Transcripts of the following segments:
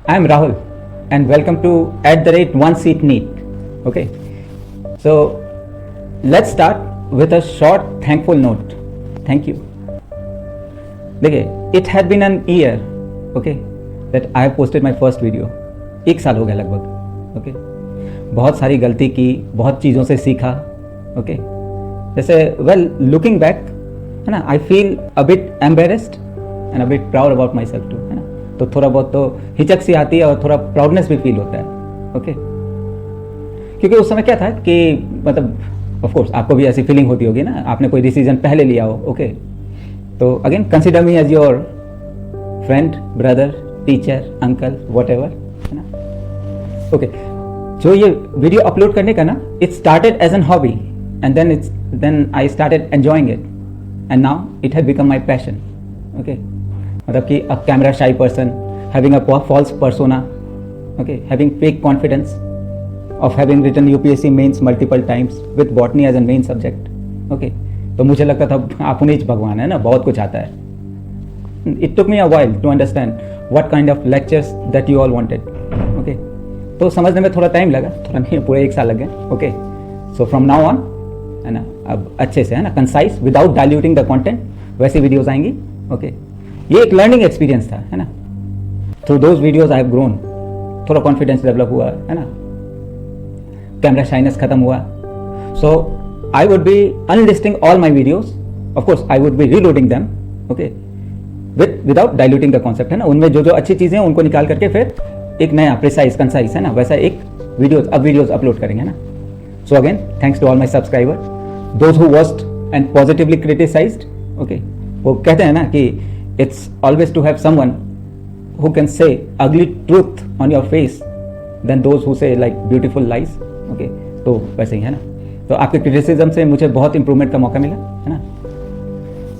I am Rahul and welcome to @one seat NEET. Okay, so let's start with a short thankful note. Thank you. देखिए, it had been an year, okay, that I have posted my first video. 1 साल हो गया लगभग. Okay, बहुत सारी गलती की, बहुत चीज़ों से सीखा. Okay, जैसे looking back, है ना, I feel a bit embarrassed and a bit proud about myself too, है ना. तो थोड़ा बहुत तो हिचक सी आती है और थोड़ा प्राउडनेस भी फील होता है. ओके, क्योंकि उस समय क्या था कि मतलब ऑफ कोर्स आपको भी ऐसी फीलिंग होती होगी ना, आपने कोई डिसीजन पहले लिया हो. ओके, तो again consider me as your friend, brother, teacher, uncle, whatever, है ना. ओके, जो ये वीडियो अपलोड करने का ना, it started as an hobby and then I started enjoying it and now it has become my passion. Okay, मतलब कि a camera shy person having a false persona, okay, having fake confidence of having written UPSC mains multiple times with botany as a main subject. Okay, तो मुझे लगता था आप उन्हीं भगवान है ना, बहुत कुछ आता है. It took me a while to understand what kind of lectures that you all wanted. Okay, तो समझने में थोड़ा टाइम लगा, थोड़ा नहीं पूरे 1 साल लग गए. Okay, so from now on, है ना, अब अच्छे से, है ना, concise without diluting the content वैसी वीडियोस आएंगी. ओके, ये एक लर्निंग एक्सपीरियंस था, है ना. Through those videos I have grown, थोड़ा कॉन्फिडेंस डेवलप हुआ, है ना, कैमरा शाइनेस खत्म हुआ. So I would be unlisting all my videos, of course I would be reloading them. Okay, without diluting the concept, है ना. उनमें जो जो अच्छी चीजें हैं उनको निकाल करके फिर एक नया प्रिसाइज कंसाइज, है ना, वैसा एक वीडियोज अपलोड करेंगे, है ना. So again thanks to all my subscriber, those who watched and positively criticised. Okay, वो कहते हैं ना कि it's always to have someone who can say ugly truth on your face than those who say like beautiful lies. Okay, तो वैसे ही, है ना. तो आपके क्रिटिसिज्म से मुझे बहुत इंप्रूवमेंट का मौका मिला, है ना.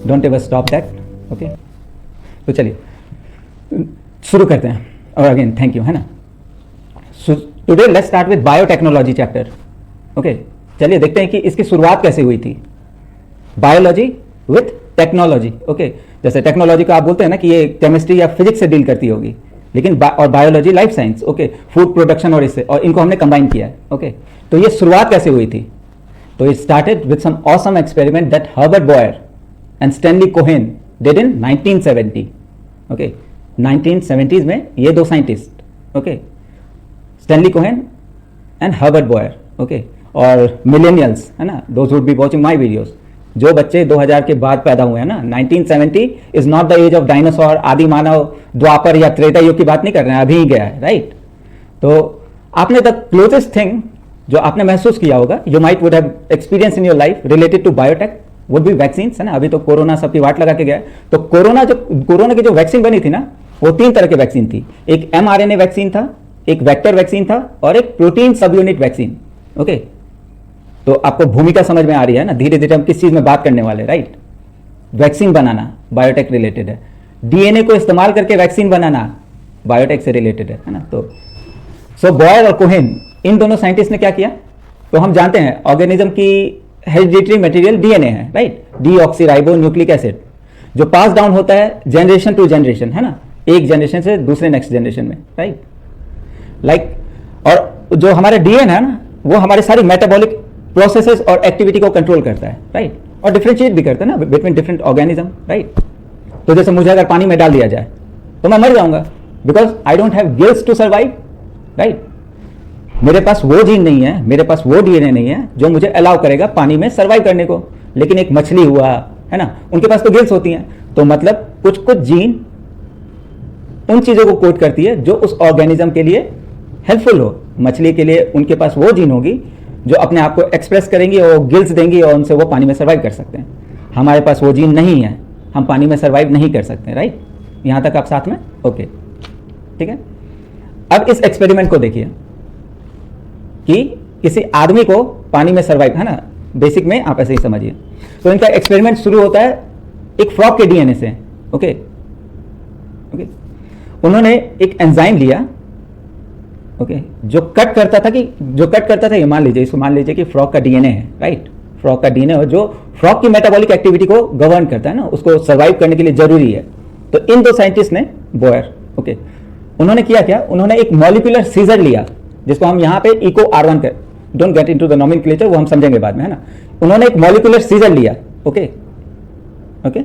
Don't ever stop that. Okay, तो चलिए शुरू करते हैं. और अगेन थैंक यू, है ना. Today let's start with biotechnology chapter. Okay, चलिए देखते हैं कि इसकी शुरुआत कैसे हुई थी. Biology with technology. ओके, जैसे टेक्नोलॉजी को आप बोलते हैं ना कि ये केमिस्ट्री या फिजिक्स से डील करती होगी, लेकिन और biology life science. Okay, food production और इससे, और इनको हमने कंबाइन किया है. ओके, तो ये शुरुआत कैसे हुई थी. तो it started with some awesome experiment that Herbert Boyer and Stanley Cohen did in 1970. Okay, 1970s में ये दो scientist, okay, Stanley Cohen and Herbert Boyer. Okay, और मिलेनियल्स, है ना, those would be watching my videos, जो बच्चे 2000 के बाद पैदा हुए हैं ना. 1970 is not the age of dinosaur, आदि मानव, द्वापर या त्रेता युग की बात नहीं कर रहे हैं, अभी ही गया है, राइट. तो आपने द क्लोजेस्ट थिंग जो आपने महसूस किया होगा, you might would have experience in your life related to biotech, would be vaccine, है ना. अभी तो कोरोना सबकी वाट लगा के गया. तो कोरोना की जो वैक्सीन बनी थी ना, वो 3 तरह की वैक्सीन थी. एक mRNA वैक्सीन था, एक वेक्टर वैक्सीन था, और एक प्रोटीन सब यूनिट वैक्सीन. ओके, तो आपको भूमिका समझ में आ रही है ना. धीरे धीरे हम किस चीज में बात करने वाले, राइट. वैक्सीन बनाना बायोटेक रिलेटेड है. डीएनए को इस्तेमाल करके वैक्सीन बनाना बायोटेक से रिलेटेड है ना. तो सो बॉयर और कोहेन, इन दोनों साइंटिस्ट ने क्या किया. तो हम जानते हैं ऑर्गेनिज्म की हेरिडिटरी मटेरियल डीएनए है, राइट. डीऑक्सीराइबो न्यूक्लिक एसिड, जो पास डाउन होता है जनरेशन टू जनरेशन, है ना, एक जनरेशन से दूसरे नेक्स्ट जनरेशन में, राइट. लाइक, और जो हमारा डीएनए है ना, वो हमारे सारी मेटाबॉलिक प्रोसेसेस और एक्टिविटी को कंट्रोल करता है, राइट. और डिफरेंशिएट भी करता है ना बिटवीन डिफरेंट ऑर्गेनिज्म, राइट. तो जैसे मुझे अगर पानी में डाल दिया जाए तो मैं मर जाऊंगा, because I don't have gills to survive, right. मेरे पास वो जीन नहीं है, मेरे पास वो डीएनए नहीं है जो मुझे अलाउ करेगा पानी में सर्वाइव करने को. लेकिन एक मछली हुआ, है ना, उनके पास तो गिल्स होती हैं. तो मतलब कुछ कुछ जीन उन चीजों को कोड करती है जो उस ऑर्गेनिज्म के लिए हेल्पफुल हो. मछली के लिए उनके पास वो जीन होगी जो अपने आप को एक्सप्रेस करेंगी और गिल्स देंगी, और उनसे वो पानी में सर्वाइव कर सकते हैं. हमारे पास वो जीन नहीं है, हम पानी में सर्वाइव नहीं कर सकते, राइट. यहां तक आप साथ में, ओके, ठीक है. अब इस एक्सपेरिमेंट को देखिए कि किसी आदमी को पानी में सर्वाइव, है ना, बेसिक में आप ऐसे ही समझिए. तो इनका एक्सपेरिमेंट शुरू होता है एक फ्रॉग के डीएनए से. ओके, ओके, उन्होंने एक एंजाइम लिया, ओके, जो कट करता था, ये मान लीजिए कि फ्रॉग का डीएनए है, राइट. फ्रॉग का डीएनए जो फ्रॉग की मेटाबॉलिक एक्टिविटी को गवर्न करता है ना, उसको सर्वाइव करने के लिए जरूरी है. तो इन दो साइंटिस्ट ने, बॉयर, ओके, उन्होंने किया क्या, उन्होंने एक मॉलिक्यूलर सीजर लिया जिसको हम यहाँ पे इको R1 कर, don't get into the nomenclature, वो हम समझेंगे बाद में, है ना। उन्होंने एक मॉलिक्यूलर सीजर लिया, ओके ओके,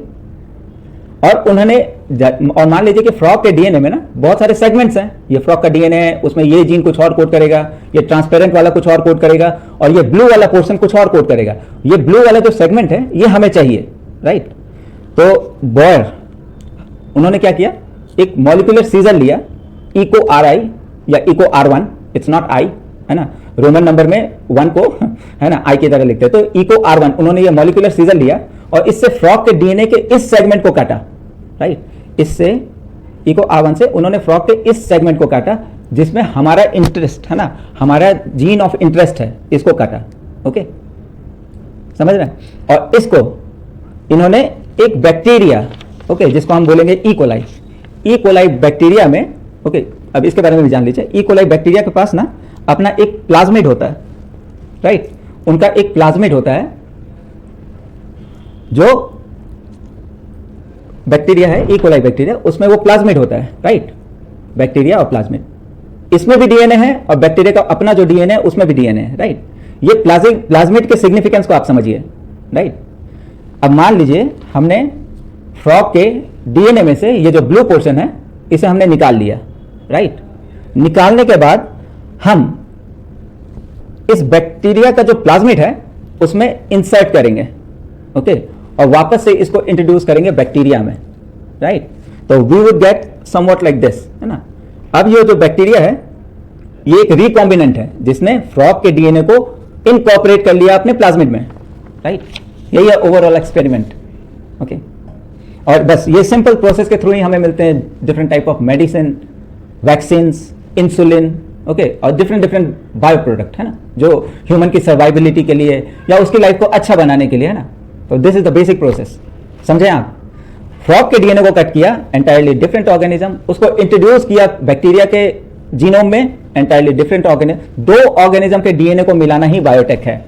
और उन्होंने, और मान लीजिए कि फ्रॉग के डीएनए में ना बहुत सारे सेगमेंट्स हैं, ये फ्रॉग का डीएनए है, उसमें ये जीन कुछ और कोड करेगा, ये ट्रांसपेरेंट वाला कुछ और कोड करेगा, और ये ब्लू वाला पोर्शन कुछ और कोड करेगा। ये ब्लू वाला जो सेगमेंट है ये हमें चाहिए, राइट। तो बॉयर उन्होंने क्या किया, एक मॉलिक्यूलर सीजर लिया, इको RI या eco R1, it's not I, है ना, रोमन नंबर में 1 को है ना आई की तरह लिखते हैं, तो इको R1 उन्होंने ये मॉलिक्यूलर सीजर लिया और इससे फ्रॉग के डीएनए के इस सेगमेंट को काटा, राइट। इससे इको R1 से उन्होंने फ्रॉग के इस सेगमेंट को काटा जिसमें हमारा इंटरेस्ट है ना, हमारा जीन ऑफ इंटरेस्ट है, इसको काटा, ओके, समझ रहे हैं। और इसको इन्होंने एक बैक्टीरिया, ओके, जिसको हम बोलेंगे ई कोलाई बैक्टीरिया में, ओके, अब इसके बारे में भी जान लीजिए। ई कोलाई बैक्टीरिया के पास ना अपना एक प्लाज्मिड होता है, राइट, उनका एक प्लाज्मिड होता है, जो बैक्टीरिया है ई कोलाई बैक्टीरिया, उसमें वो प्लाज्मिड होता है, राइट, बैक्टीरिया और प्लाज्मिड, इसमें भी डीएनए है और बैक्टीरिया का अपना जो डीएनए है उसमें भी डीएनए है, राइट। ये प्लाज्मिड के सिग्निफिकेंस को आप समझिए, राइट। अब मान लीजिए हमने फ्रॉग के डीएनए में से ये जो ब्लू पोर्शन है इसे हमने निकाल लिया, राइट। निकालने के बाद हम इस बैक्टीरिया का जो प्लाज्मिड है उसमें इंसर्ट करेंगे, ओके, और वापस से इसको इंट्रोड्यूस करेंगे बैक्टीरिया में, राइट। तो we would get somewhat like this, है ना। अब ये जो बैक्टीरिया है ये एक रिकॉम्बिनेंट है जिसने फ्रॉग के डीएनए को इनकॉर्पोरेट कर लिया अपने प्लाज्मिड में, राइट। यही है ओवरऑल एक्सपेरिमेंट, ओके। और बस ये सिंपल प्रोसेस के थ्रू ही हमें मिलते हैं different type of medicine, vaccines, insulin, okay, और डिफरेंट बायो प्रोडक्ट, है ना, जो ह्यूमन की सर्वाइबिलिटी के लिए या उसकी लाइफ को अच्छा बनाने के लिए, है ना। तो this is the basic process, समझे आप। फ्रॉग के डीएनए को कट किया, एंटायरली डिफरेंट ऑर्गेनिज्म, उसको इंट्रोड्यूस किया बैक्टीरिया के जीनोम में, एंटायरली डिफरेंट ऑर्गेनिज्म, दो ऑर्गेनिज्म के डीएनए को मिलाना ही बायोटेक है,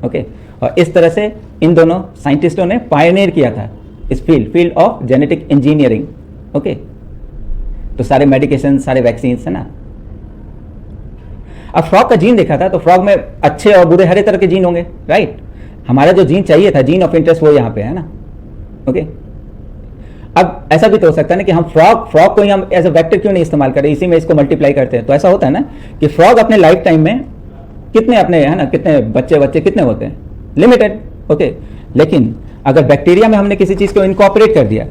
ओके। और इस तरह से इन दोनों साइंटिस्टों ने पायनियर किया था इस field of genetic engineering, okay. तो सारे मेडिकेशन, सारे वैक्सीन, है ना। अब फ्रॉग का जीन देखा था तो फ्रॉग में अच्छे और बुरे हर तरह के जीन होंगे, राइट। हमारा जो जीन चाहिए था, जीन ऑफ इंटरेस्ट, वो यहाँ पे है ना, ओके। अब ऐसा भी तो हो सकता है ना कि हम फ्रॉग को ही हम एज अ वेक्टर क्यों नहीं इस्तेमाल करें, इसी में इसको मल्टीप्लाई करते हैं। तो ऐसा होता है ना कि फ्रॉग अपने लाइफ टाइम में कितने अपने, है ना, कितने बच्चे कितने होते हैं, लिमिटेड, ओके। लेकिन अगर बैक्टीरिया में हमने किसी चीज को इनकॉर्पोरेट कर दिया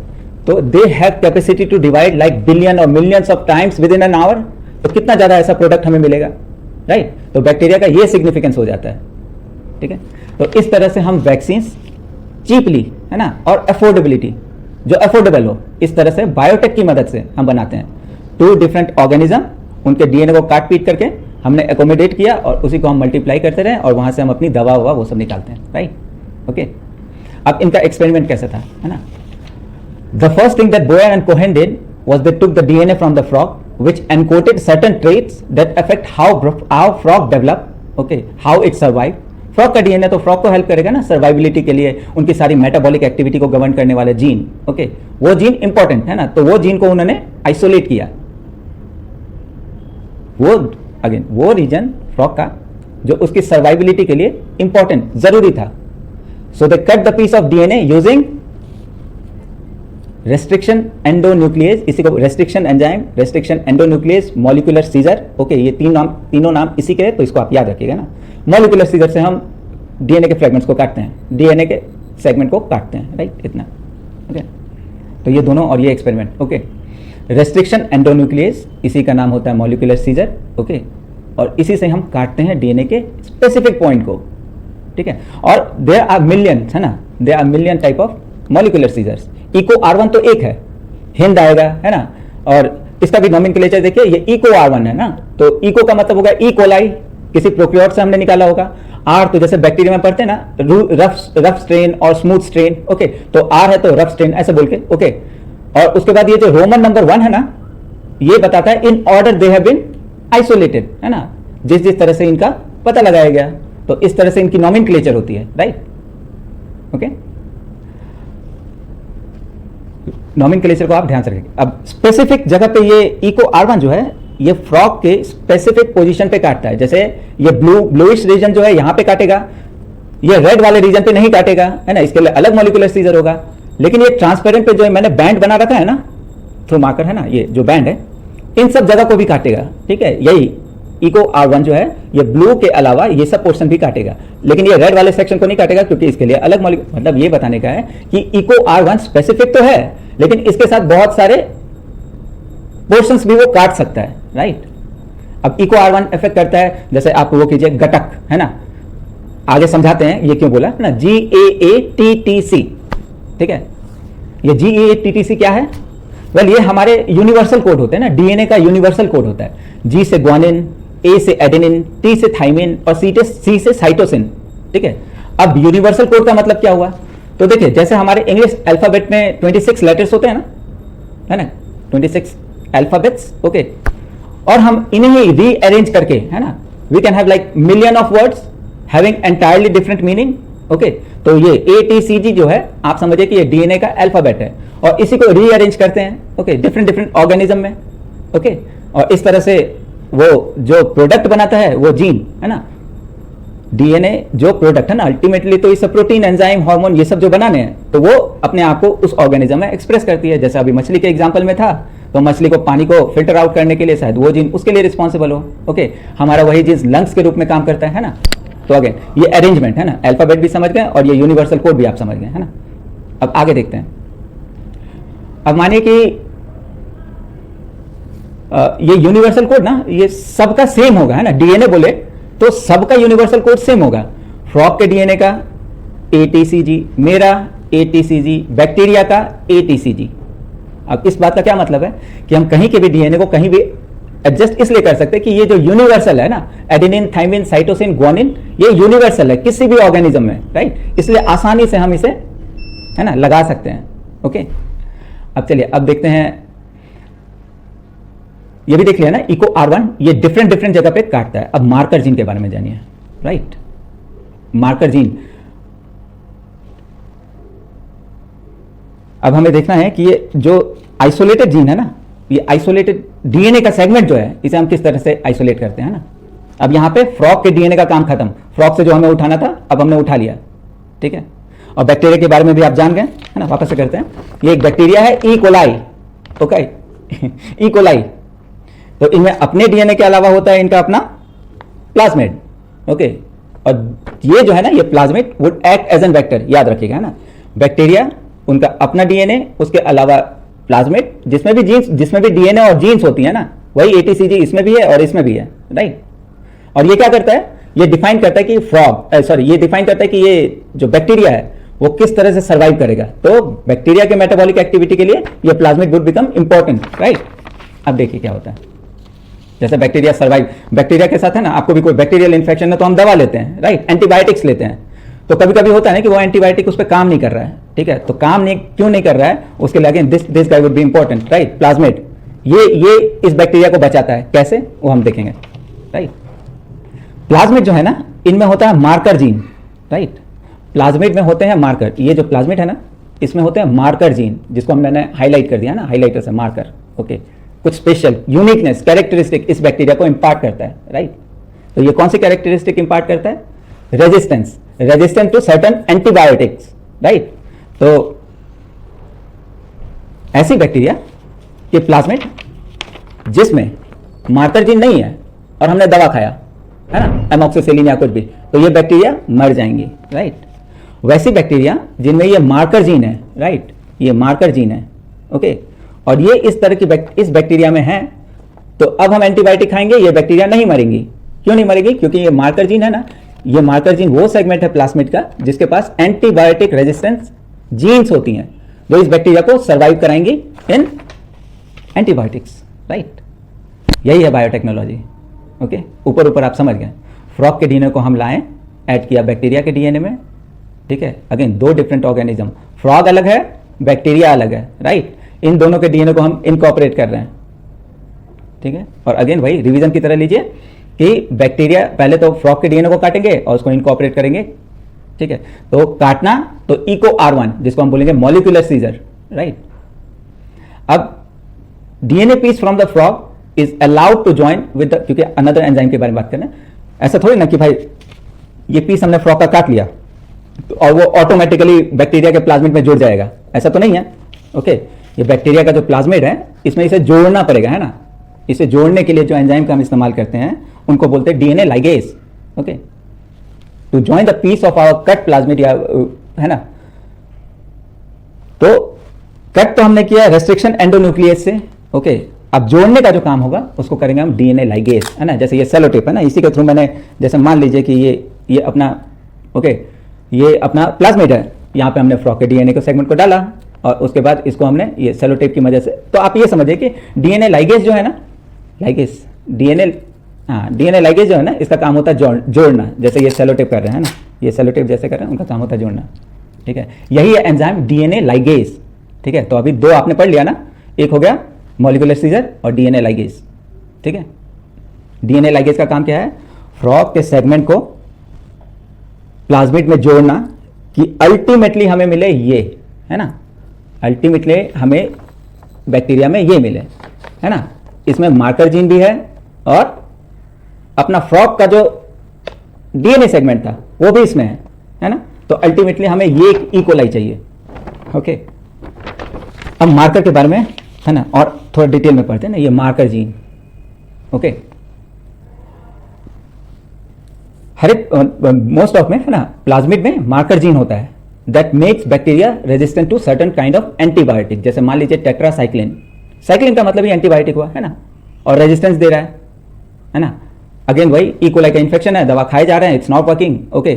तो they have capacity to divide like billion और millions of times within an hour, तो कितना ज्यादा ऐसा प्रोडक्ट हमें मिलेगा, राइट। तो बैक्टीरिया का ये सिग्निफिकेंस हो जाता है, ठीक है। तो इस तरह से हम वैक्सीन चीपली, है ना, और अफोर्डेबिलिटी, जो अफोर्डेबल हो, इस तरह से बायोटेक की मदद से हम बनाते हैं। टू डिफरेंट ऑर्गेनिज्म, उनके डीएनए को काट पीट करके हमने एकोमोडेट किया और उसी को हम मल्टीप्लाई करते रहे और वहां से हम अपनी दवा वो सब निकालते हैं, राइट, ओके। अब इनका एक्सपेरिमेंट कैसे था, है ना। The first thing that Boyer and Cohen did was they took the DNA from the frog which encoded certain traits that affect how frog develop, okay, how it survive. Frog का DNA तो frog को help करेगा ना survivability के लिए, उनकी सारी metabolic activity को गवर्न करने वाले जीन, ओके, वो जीन इंपॉर्टेंट है ना। तो वो जीन को उन्होंने आइसोलेट किया, वो अगेन वो रीजन फ्रॉग का जो उसकी सर्वाइबिलिटी के लिए इंपॉर्टेंट जरूरी था। So they cut the piece of DNA using restriction endonuclease, इसी को restriction enzyme, restriction endonuclease, molecular scissor, okay. ये तीनों नाम इसी के, तो इसको आप याद रखिएगा ना। मॉलिक्यूलर सीजर से हम डीएनए के फ्रेगमेंट्स को काटते हैं, डीएनए के सेगमेंट को काटते हैं, राइट, इतना, ओके। तो ये दोनों और ये एक्सपेरिमेंट, ओके। रेस्ट्रिक्शन एंडोन्यूक्लियस, इसी का नाम होता है मॉलिक्यूलर सीजर, ओके। और इसी से हम काटते हैं डीएनए के स्पेसिफिक पॉइंट को, ठीक है। और देयर आर मिलियंस, है ना, there are million type of molecular scissors. Eco R1 तो एक है, हिंद आएगा, है ना, और इसका भी नोमेनक्लेचर देखिए, ये इको R1 है ना। तो इको का मतलब होगा ई कोलाई, किसी प्रोक्रियोट से हमने निकाला होगा। आर तो जैसे बैक्टीरिया में पढ़ते हैं ना, रफ स्ट्रेन और स्मूथ स्ट्रेन, ओके। तो आर है तो रफ स्ट्रेन ऐसे बोल के, ओके। और उसके बाद ये जो रोमन नंबर 1 है ना, ये बताता है in order they have been isolated, है ना, जिस तरह से इनका पता लगाया गया। तो इस तरह से इनकी नोमेनक्लेचर होती है, राइट, ओके। नॉमेनक्लेचर को आप ध्यान से रखेंगे। अब स्पेसिफिक जगह पे ये इको R1 जो है ये फ्रॉग के स्पेसिफिक पोजीशन पे काटता है। जैसे ये ब्लूइश रीजन जो है यहां पे काटेगा, ये रेड वाले रीजन पे नहीं काटेगा, है ना, इसके लिए अलग मॉलिक्यूलर सीजर होगा। लेकिन ये ट्रांसपेरेंट पे जो है मैंने बैंड बना रखा है ना, थ्रू मार्कर है ना, ये जो बैंड है इन सब जगह को भी काटेगा। ठीक है, यही इको R1 जो है ये ब्लू के अलावा ये सब पोर्शन भी काटेगा, लेकिन ये रेड वाले सेक्शन को नहीं काटेगा क्योंकि इसके लिए अलग मॉलिक्यूल। मतलब ये बताने का है कि इको R1 स्पेसिफिक तो है लेकिन इसके साथ बहुत सारे पोर्शंस भी वो काट सकता है, राइट। अब इको R1 इफेक्ट करता है, जैसे आप वो कीजिए घटक, है ना, आगे समझाते हैं ये क्यों बोला है ना, GAATTC। ठीक है, ये GAATTC क्या है? वेल ये हमारे यूनिवर्सल कोड होते हैं ना, डीएनए का यूनिवर्सल कोड होता है। G से ग्वानिन, A से एडेनिन, T से थाइमिन और C से साइटोसिन। ठीक है, अब यूनिवर्सल कोड का मतलब क्या हुआ? तो देखिए जैसे हमारे इंग्लिश अल्फाबेट में 26 लेटर्स होते हैं ना, है ना, 26 अल्फाबेट्स, ओके, और हम इन्हें रीअरेंज करके, है ना, we can have like million of words having entirely different meaning. Okay, तो ये ATCG जो है आप समझिए कि ये डीएनए का अल्फाबेट है और इसी को रीअरेंज करते हैं, ओके, डिफरेंट ऑर्गेनिज्म में, ओके, और इस तरह से वो जो प्रोडक्ट बनाता है वो जीन, है ना, डीएनए जो प्रोडक्ट है ना, अल्टीमेटली तो इस प्रोटीन, एंजाइम, हार्मोन ये सब जो बनाने हैं तो वो अपने आप को उस ऑर्गेनिज्म में एक्सप्रेस करती है। जैसे अभी मछली के एग्जांपल में था, तो मछली को पानी को फिल्टर आउट करने के लिए शायद वो जीन उसके लिए रिस्पॉन्सिबल हो, ओके, हमारा वही जीन लंग्स के रूप में काम करता है ना। तो अगेन ये अरेंजमेंट है ना, अल्फाबेट भी समझ गए और ये यूनिवर्सल कोड भी आप समझ गए, है ना। अब आगे देखते हैं। अब मानिए कि ये यूनिवर्सल कोड ना ये सबका सेम होगा, है ना, डीएनए बोले तो सबका यूनिवर्सल कोड सेम होगा। फ्रॉग के डीएनए का ATCG, मेरा ATCG, बैक्टीरिया का ATCG। अब इस बात का क्या मतलब है कि हम कहीं के भी डीएनए को कहीं भी एडजस्ट इसलिए कर सकते हैं कि ये जो यूनिवर्सल है ना, एडेनिन, थाइमिन, साइटोसिन, ग्वानिन, ये यूनिवर्सल है किसी भी ऑर्गेनिज्म में, राइट, इसलिए आसानी से हम इसे, है ना, लगा सकते हैं। ओके, अब चलिए अब देखते हैं, ये भी देख लिया ना, इको R1 ये डिफरेंट जगह पे काटता है। अब मार्कर जीन के बारे में जानिए, राइट, मार्कर जीन। अब हमें देखना है कि ये जो आइसोलेटेड जीन है ना, ये आइसोलेटेड डीएनए का सेगमेंट जो है इसे हम किस तरह से आइसोलेट करते हैं ना। अब यहां पे फ्रॉग के डीएनए का काम खत्म, फ्रॉग से जो हमें उठाना था अब हमने उठा लिया, ठीक है। और बैक्टीरिया के बारे में भी आप जान गए, है ना, वापस से करते हैं। ये एक बैक्टीरिया है ई कोलाई, ओके, ई कोलाई। तो इनमें अपने डीएनए के अलावा होता है इनका अपना प्लाज्मिड, ओके, और ये जो है ना, ये plasmid would act as an vector, याद रखिएगा, है ना। बैक्टीरिया उनका अपना डीएनए, उसके अलावा प्लाज्मिड जिसमें भी डीएनए और जीन्स होती है ना, वही ATCG इसमें भी है और इसमें भी है, राइट। और ये क्या करता है, ये डिफाइन करता है कि ये डिफाइन करता है कि ये जो बैक्टीरिया है वो किस तरह से सर्वाइव करेगा। तो बैक्टीरिया के मेटाबॉलिक एक्टिविटी के लिए ये plasmid would become important, right. अब देखिए क्या होता है, जैसे बैक्टीरिया सर्वाइव, बैक्टीरिया के साथ है ना, आपको भी कोई बैक्टीरियल इन्फेक्शन है तो हम दवा लेते हैं, राइट, एंटीबायोटिक्स लेते हैं। तो कभी कभी होता है ना कि वो एंटीबायोटिक उस पर काम नहीं कर रहा है, ठीक है, तो काम नहीं क्यों नहीं कर रहा है, उसके लिए again this guy would be important, right, plasmid. ये इस बैक्टीरिया को बचाता है, कैसे वो हम देखेंगे, राइट। प्लाज्मिड जो है ना, इनमें होता है मार्कर जीन, राइट, प्लाज्मिड में होते हैं मार्कर। ये जो प्लाज्मिड है ना, इसमें होते हैं मार्कर जीन, जिसको मैंने हाईलाइट कर दिया ना, हाईलाइटर से मार्कर, ओके, कुछ स्पेशल यूनिकनेस कैरेक्टरिस्टिक इस बैक्टीरिया को इंपार्ट करता है, राइट। तो ये कौन सी कैरेक्टरिस्टिक इंपार्ट करता है, resistance to certain antibiotics, right. तो ऐसी बैक्टीरिया के प्लाज्मिड जिसमें मार्कर जीन नहीं है और हमने दवा खाया, है ना, एमॉक्सिसिलिन या कुछ भी, तो ये बैक्टीरिया मर जाएंगी, राइट। वैसी बैक्टीरिया जिनमें ये मार्कर जीन है, राइट, ये मार्कर जीन है, ओके, और ये इस तरह की इस बैक्टीरिया में है, तो अब हम एंटीबायोटिक खाएंगे, ये बैक्टीरिया नहीं मरेंगी। क्यों नहीं मरेगी, क्योंकि ये मार्कर जीन है ना, ये मार्कर जीन वो सेगमेंट है प्लाज्मिड का जिसके पास एंटीबायोटिक रेजिस्टेंस जीन्स होती हैं, जो इस बैक्टीरिया को सर्वाइव कराएंगी इन एंटीबायोटिक्स, राइट। यही है बायोटेक्नोलॉजी, ओके। ऊपर आप समझ गए। फ्रॉग के डीएनए को हम लाएं, ऐड किया बैक्टीरिया के डीएनए में, ठीक है। अगेन दो डिफरेंट ऑर्गेनिज्म, फ्रॉग अलग है, बैक्टीरिया अलग है, राइट। इन दोनों के डीएनए को हम इनकॉर्पोरेट कर रहे हैं, ठीक है। और अगेन वही रिवीजन की तरह लीजिए कि बैक्टीरिया पहले तो फ्रॉग के डीएनए को काटेंगे और उसको इनकॉर्पोरेट करेंगे, ठीक है। तो काटना तो इको R1 जिसको हम बोलेंगे मॉलिक्यूलर सीजर, राइट। अब DNA piece from the frog is allowed to join with the, क्योंकि अनदर एंजाइम के बारे में बात करें, ऐसा थोड़ी ना कि भाई ये पीस हमने फ्रॉग का काट लिया तो और वो ऑटोमेटिकली बैक्टीरिया के प्लाज्मिड में जुड़ जाएगा, ऐसा तो नहीं है। ओके, ये बैक्टीरिया का जो प्लाज्मिड है इसमें इसे जोड़ना पड़ेगा, है ना। इसे जोड़ने के लिए जो एंजाइम का हम इस्तेमाल करते हैं उनको बोलते हैं DNA ligase. Okay, to join the piece of our cut plasmid, या है ना। तो कट तो हमने किया रेस्ट्रिक्शन एंडोन्यूक्लियस से। ओके, अब जोड़ने का जो काम होगा उसको करेंगे हम डीएनए लाइगेज, है ना। जैसे ये सेलोटेप है ना, इसी के थ्रू मैंने, जैसे मान लीजिए कि ये अपना, ओके, ये अपना प्लाज्मिड है, यहाँ पे हमने फ्रॉग के डीएनए के सेगमेंट को डाला और उसके बाद इसको हमने ये सेलोटेप की मदद से, तो आप ये समझिए कि डीएनए लाइगेज जो है ना, लाइगेज डीएनए, हाँ, डीएनए लाइगेज जो है ना, इसका काम होता है जोड़ना। जैसे ये सेलोटेप कर रहे हैं ना, ये सेलोटेप जैसे कर रहे हैं, उनका काम होता है जोड़ना। ठीक है, यही है एंजाइम डीएनए लाइगेज। ठीक है, तो अभी दो आपने पढ़ लिया ना, एक हो गया मॉलिक्यूलर सीजर और डीएनए लाइगेज। ठीक है, डीएनए लाइगेज का काम क्या है? फ्रॉग के सेगमेंट को प्लाज्मिड में जोड़ना कि अल्टीमेटली हमें मिले ये, है ना, अल्टीमेटली हमें बैक्टीरिया में ये मिले, है ना। इसमें मार्कर जीन भी है और अपना फ्रॉग का जो डीएनए सेगमेंट था वो भी इसमें है ना। तो अल्टीमेटली हमें ये इकोलाई चाहिए। ओके, अब मार्कर के बारे में, है ना, और थोड़ा डिटेल में पढ़ते हैं ना, ये मार्कर जीन। ओके, हर एक मोस्ट ऑफ में, है ना, प्लाज्मिड में मार्कर जीन होता है that makes bacteria resistant to certain kind of antibiotic. जैसे मान लीजिए टेट्रासाइक्लिन, साइक्लिन का मतलब ही एंटीबायोटिक हुआ, है ना, और रेजिस्टेंस दे रहा है ना। अगेन वही इकोलाई का इन्फेक्शन है, दवा खाए जा रहे हैं, इट्स नॉट वर्किंग। ओके,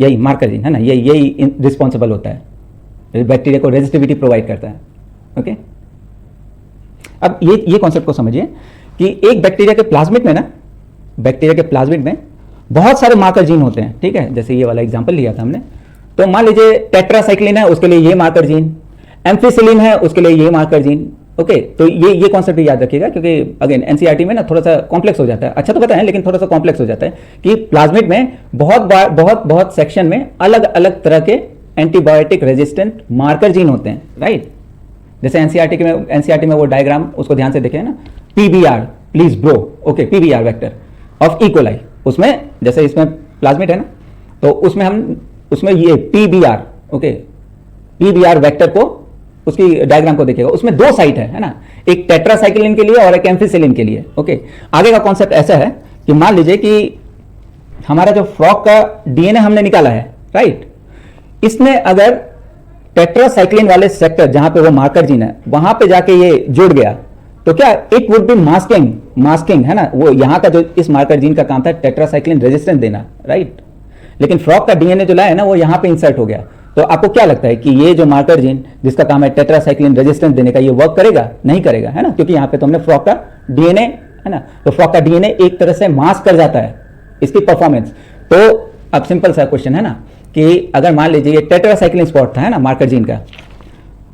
यही मार्कर जीन है ना, यही रिस्पॉन्सिबल होता है, बैक्टीरिया को रेजिस्टिविटी प्रोवाइड करता है। ओके, अब ये कॉन्सेप्ट को समझिए कि एक बैक्टीरिया के प्लाज्मिड में ना, बैक्टीरिया के प्लाज्मिड में बहुत सारे मार्कर जीन होते हैं। ठीक है, जैसे ये वाला एग्जांपल लिया था हमने, तो मान लीजिए टेट्रासाइक्लिन है, उसके लिए ये मार्कर जीन, एम्फिसिलिन है, उसके लिए ये मार्कर जीन। ओके, तो ये कॉन्सेप्ट याद रखिएगा, क्योंकि अगेन एनसीईआरटी में ना थोड़ा सा कॉम्प्लेक्स हो जाता है। अच्छा तो पता है, लेकिन थोड़ा सा कॉम्प्लेक्स हो जाता है कि प्लाज्मिड में बहुत सेक्शन में अलग अलग तरह के एंटीबायोटिक रेजिस्टेंट मार्कर जीन होते हैं, राइट। जैसे एनसीईआरटी में वो डायग्राम उसको ध्यान से देखें ना, PBR, please bro, okay, PBR vector of E coli, उसमें जैसे इसमें प्लाज्मिड है ना, तो उसमें ये पीबीआर, ओके, पीबीआर वेक्टर को, उसकी डायग्राम को देखिएगा, उसमें दो साइट है ना, एक टेट्रासाइक्लिन के लिए और एक एम्फिसिलिन के लिए। ओके, आगे का कॉन्सेप्ट ऐसा है कि मान लीजिए कि हमारा जो फ्रॉग का डीएनए हमने निकाला है, राइट, इसमें अगर टेट्रासाइक्लिन वाले सेक्टर जहां पे वो मार्कर जीन है वहां पे जाके ये जुड़ गया, तो क्या इट वुड बी मास्किंग, है ना। वो यहां का जो इस मार्कर जीन का काम था टेट्रासाइक्लिन रेजिस्टेंस देना, राइट। लेकिन फ्रॉग का डीएनए जो लाया है ना, वो यहां पे इंसर्ट हो गया। तो आपको क्या लगता है कि ये जो मार्कर जीन जिसका काम है टेट्रासाइक्लिन रेजिस्टेंस देने का, ये वर्क करेगा? नहीं करेगा, है ना, क्योंकि यहां पे तो हमने फ्रॉग का डीएनए, है ना, तो फ्रॉग का डीएनए एक तरह से मास्क कर जाता है इसकी परफॉर्मेंस। तो अब सिंपल सा क्वेश्चन है ना कि अगर मान लीजिए ये टेट्रासाइक्लिन स्पॉट था, है ना, मार्कर जीन का,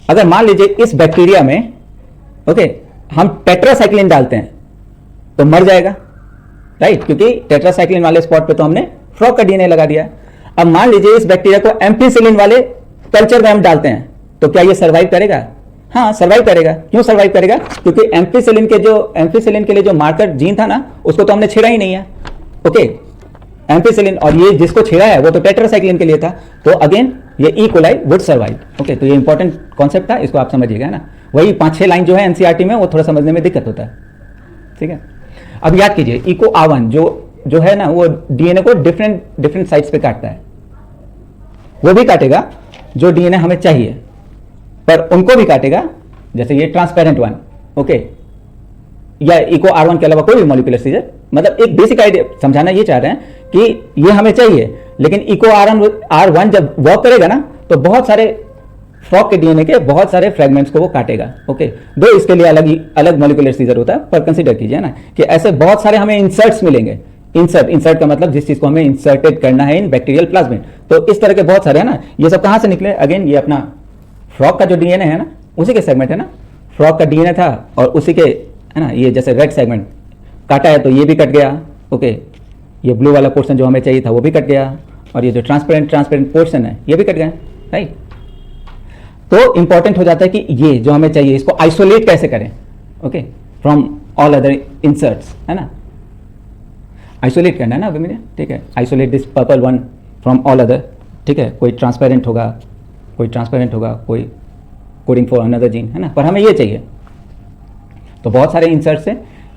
अगर मान लीजिए इस बैक्टीरिया में, ओके, हम टेट्रासाइक्लिन डालते हैं तो मर जाएगा, राइट, क्योंकि टेट्रासाइक्लिन वाले स्पॉट पे तो हमने फ्रॉग का डीएनए लगा दिया। अब मान लीजिए इस बैक्टीरिया को एम्फिसिलिन वाले कल्चर में हम डालते हैं, तो क्या ये सर्वाइव करेगा? हाँ, सर्वाइव करेगा। क्यों सर्वाइव करेगा? क्योंकि एम्फिसिलिन के लिए जो मार्कर जीन था ना, उसको तो हमने छेड़ा ही नहीं है। ओके, एम्फिसिलिन, और ये जिसको छेड़ा है वो तो टेट्रासाइक्लिन के लिए था, तो अगेन ये E coli would survive. Okay, तो ये इंपॉर्टेंट कॉन्सेप्ट था, इसको आप समझिएगा, है ना। वही 5-6 लाइन जो है एनसीईआरटी में, वो थोड़ा समझने में दिक्कत होता है। ठीक है, अब याद कीजिए, इको आवन जो है ना, वो डीएनए को डिफरेंट साइट्स पे काटता है। वो भी काटेगा जो डीएनए हमें चाहिए, पर उनको भी काटेगा, जैसे ये ट्रांसपेरेंट वन, ओके, या इको R1 के अलावा कोई भी मॉलिक्यूलर सीजर। मतलब एक बेसिक आइडिया समझाना ये चाह रहे हैं कि ये हमें चाहिए, लेकिन इको R1 जब वर्क करेगा ना, तो बहुत सारे फ्रॉग के डीएनए के बहुत सारे फ्रेगमेंट्स को वो काटेगा। ओके, दो इसके लिए अलग मॉलिक्यूलर सीजर होता है, पर कंसीडर कीजिए ना कि ऐसे बहुत सारे हमें इंसर्ट्स मिलेंगे। इंसर्ट का मतलब जिस चीज को हमें इंसर्टेड करना है इन बैक्टीरियल प्लाज्मिड, तो इस तरह के बहुत सारे है ना। ये सब कहां से निकले? अगेन ये अपना फ्रॉग का जो डीएनए है ना, उसी के सेगमेंट है ना, फ्रॉग का डीएनए था और उसी के, है ना, ये जैसे रेड सेगमेंट काटा है तो ये भी कट गया। ओके, ये ब्लू वाला पोर्शन जो हमें चाहिए था वो भी कट गया, और ये जो ट्रांसपेरेंट पोर्शन है ये भी कट गया, राइट। तो इंपॉर्टेंट हो जाता है कि ये जो हमें चाहिए इसको आइसोलेट कैसे करें, okay, from all other inserts, है ना, आइसोलेट करना है ना अभी मुझे, ठीक है, isolate this purple one from all other, ठीक है, कोई ट्रांसपेरेंट होगा, कोई कोडिंग फॉर अनदर जीन, है ना, पर हमें ये चाहिए। तो बहुत सारे इंसर्ट से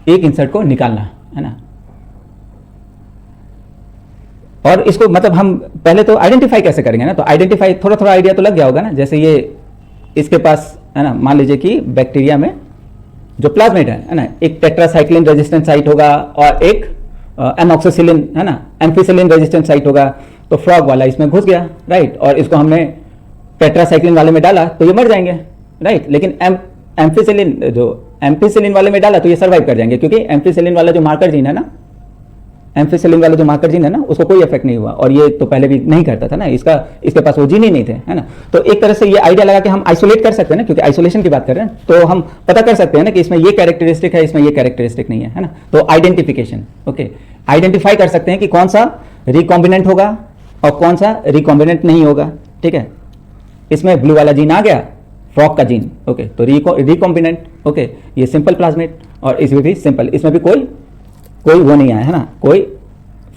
एक इंसर्ट को निकालना, है ना, और इसको मतलब हम पहले तो आइडेंटिफाई कैसे करेंगे ना, तो आइडेंटिफाई थोड़ा थोड़ा आइडिया तो लग गया होगा ना, जैसे ये इसके पास, है ना, मान लीजिए कि बैक्टीरिया में जो प्लाज्मिड है ना, एक टेट्रासाइक्लिन रेजिस्टेंट साइट होगा और एक एमॉक्सिसिलिन, है ना, एम्फिसिलिन रेजिस्टेंट साइट होगा। तो फ्रॉग वाला इसमें घुस गया, राइट, और इसको हमने टेट्रासाइक्लिन वाले में डाला तो ये मर जाएंगे, राइट, लेकिन एम्फिसिलिन वाले में डाला तो ये सर्वाइव कर जाएंगे, क्योंकि एम्फिसिलिन वाला जो मार्कर जीन है ना, उसको कोई इफेक्ट नहीं हुआ, और ये तो पहले भी नहीं करता था ना, इसके पास वो जीन ही नहीं थे, है ना। तो एक तरह से ये आइडिया लगा कि हम आइसोलेट कर सकते हैं ना, क्योंकि आइसोलेशन की बात कर रहे हैं, तो हम पता कर सकते हैं ना कि इसमें ये कैरेक्टरिस्टिक है, इसमें ये कैरेक्टरिस्टिक नहीं है ना। तो आइडेंटिफिकेशन, ओके, आइडेंटिफाई कर सकते हैं कि कौन सा रिकॉम्बिनेंट होगा और कौन सा रिकॉम्बिनेंट नहीं होगा, ठीक है। इसमें ब्लू वाला जीन आ गया, फ्रॉग का जीन, ओके, तो रिकॉम्बिनेंट, ओके, ये सिंपल प्लाज्मिड, और इसमें भी सिंपल, इसमें भी कोई वो नहीं आया, है ना, कोई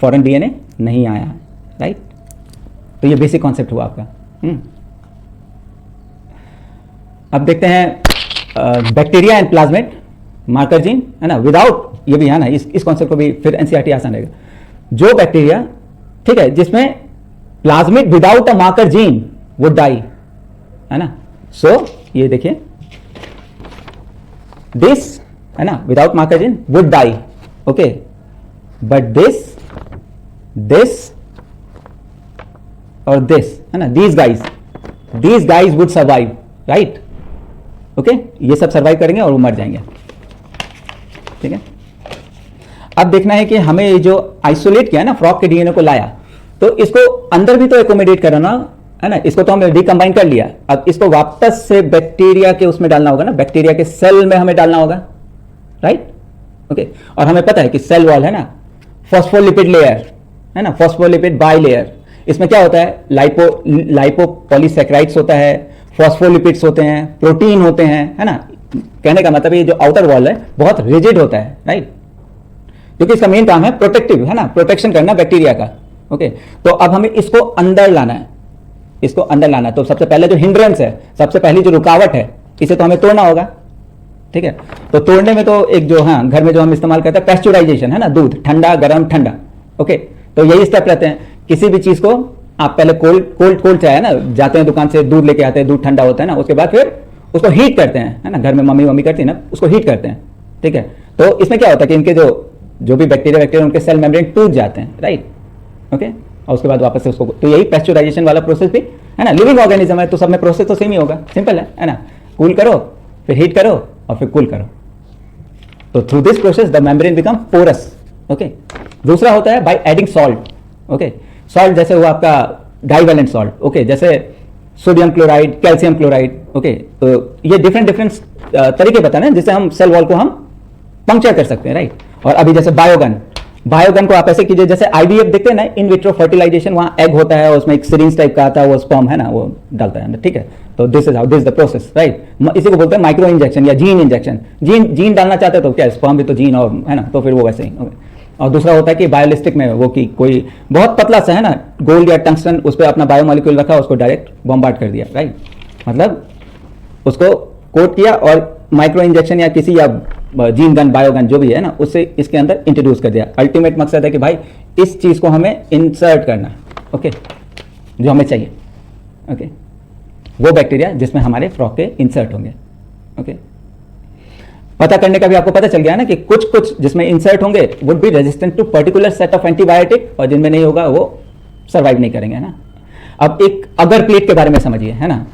फॉरेन डीएनए नहीं आया, राइट। तो ये बेसिक कॉन्सेप्ट हुआ आपका। अब देखते हैं bacteria and plasmid marker gene, है ना, विदाउट, ये भी है ना, इस कॉन्सेप्ट को भी फिर एनसीईआरटी आसान रहेगा। जो बैक्टीरिया, ठीक है, जिसमें plasmid without a marker gene would die, है ना, सो ये देखिए दिस, है ना, without marker gene would die, okay, but this और दिस, है ना, these guys would survive, right, okay, ये सब सर्वाइव करेंगे और वो मर जाएंगे, ठीक है। अब देखना है कि हमें ये जो आइसोलेट किया ना, फ्रॉग के डीएनए को लाया, तो इसको अंदर भी तो एकोमोडेट करना, है ना, इसको तो हमने डिकम्बाइन कर लिया, अब इसको वापस से बैक्टीरिया के उसमें डालना होगा ना, बैक्टीरिया के सेल में हमें डालना होगा, राइट, ओके। और हमें पता है कि सेल वॉल है ना, फॉस्फोलिपिड लेयर, है ना, फॉस्फोलिपिड बाई लेयर, इसमें क्या होता है, लाइपोपॉलीसैकेराइड्स होता है, फॉस्फोलिपिड्स होते हैं, प्रोटीन होते हैं, है ना। कहने का मतलब ये जो आउटर वॉल है बहुत रिजिड होता है, राइट, क्योंकि इसका मेन काम है प्रोटेक्टिव, है ना, प्रोटेक्शन करना बैक्टीरिया का, ओके। तो अब हमें इसको अंदर लाना है, तो सबसे पहले जो हिंड्रेंस है, सबसे पहली जो रुकावट है, इसे तो हमें तोड़ना होगा, ठीक है। तो तोड़ने में तो एक जो, हाँ, घर में जो हम इस्तेमाल करते हैं पैस्चुराइजेशन, है ना, दूध ठंडा गरम ठंडा, ओके, तो यही स्टेप रहते हैं। किसी भी चीज को आप पहले कोल्ड चाहे ना, जाते हैं दुकान से दूध लेके आते हैं, दूध ठंडा होता है ना, उसके बाद फिर उसको हीट करते हैं, है ना, घर में मम्मी करती है ना, उसको हीट करते हैं, ठीक है। तो इसमें क्या होता है कि इनके जो भी बैक्टीरिया उनके सेल मेम्ब्रेन टूट जाते हैं, राइट, ओके, और उसके बाद वापस से उसको, तो यही पैस्चुराइजेशन वाला प्रोसेस भी, है ना, लिविंग ऑर्गेनिज्म है, तो सब में प्रोसेस तो सेम ही होगा, सिंपल है ना, कूल करो फिर हीट करो और फिर कूल करो, तो through this process the membrane become porous, okay. दूसरा होता है by adding salt, okay, salt जैसे हुआ आपका डाइवेलेंट सॉल्ट, ओके, जैसे sodium chloride, calcium chloride, okay, तो ये डिफरेंट तरीके बताने हैं जिससे हम सेल वॉल को हम पंक्चर कर सकते हैं, राइट। और अभी जैसे बायोगन को आप ऐसे कीजिए, जैसे आईवीएफ देखते हैं ना, इन विट्रो फर्टिलाइजेशन, वहां एग होता है, उसमें एक सिरिंज टाइप का आता है, वो स्पर्म है ना, वो डालता है, ठीक है। तो this is the process, right, इसी को बोलते हैं माइक्रो इंजेक्शन या जीन इंजेक्शन। जीन डालना चाहते हैं तो क्या, स्पर्म भी तो जीन, और है ना, तो फिर वो वैसे ही, ओके। और दूसरा होता है कि बायोलिस्टिक में वो कि कोई बहुत पतला सा, है ना, गोल्ड या टंगस्टन, उस पर अपना बायोमोलिक्यूल रखा, उसको डायरेक्ट बॉम्बार्ड कर दिया, राइट, मतलब उसको कोट किया और माइक्रो इंजेक्शन या किसी या जीन गन, बायोगन जो भी है ना, उससे इसके अंदर इंट्रोड्यूस कर दिया। अल्टीमेट मकसद है कि भाई इस चीज को हमें इंसर्ट करना, ओके, जो हमें चाहिए, ओके, वो बैक्टीरिया जिसमें हमारे फ्रॉग के इंसर्ट होंगे, ओके। पता करने का भी आपको पता चल गया ना कि कुछ जिसमें इंसर्ट होंगे would be resistant to particular set of antibiotic, और जिनमें नहीं होगा वो सर्वाइव नहीं करेंगे, है ना। अब एक अगर प्लेट के बारे में समझिए, है ना,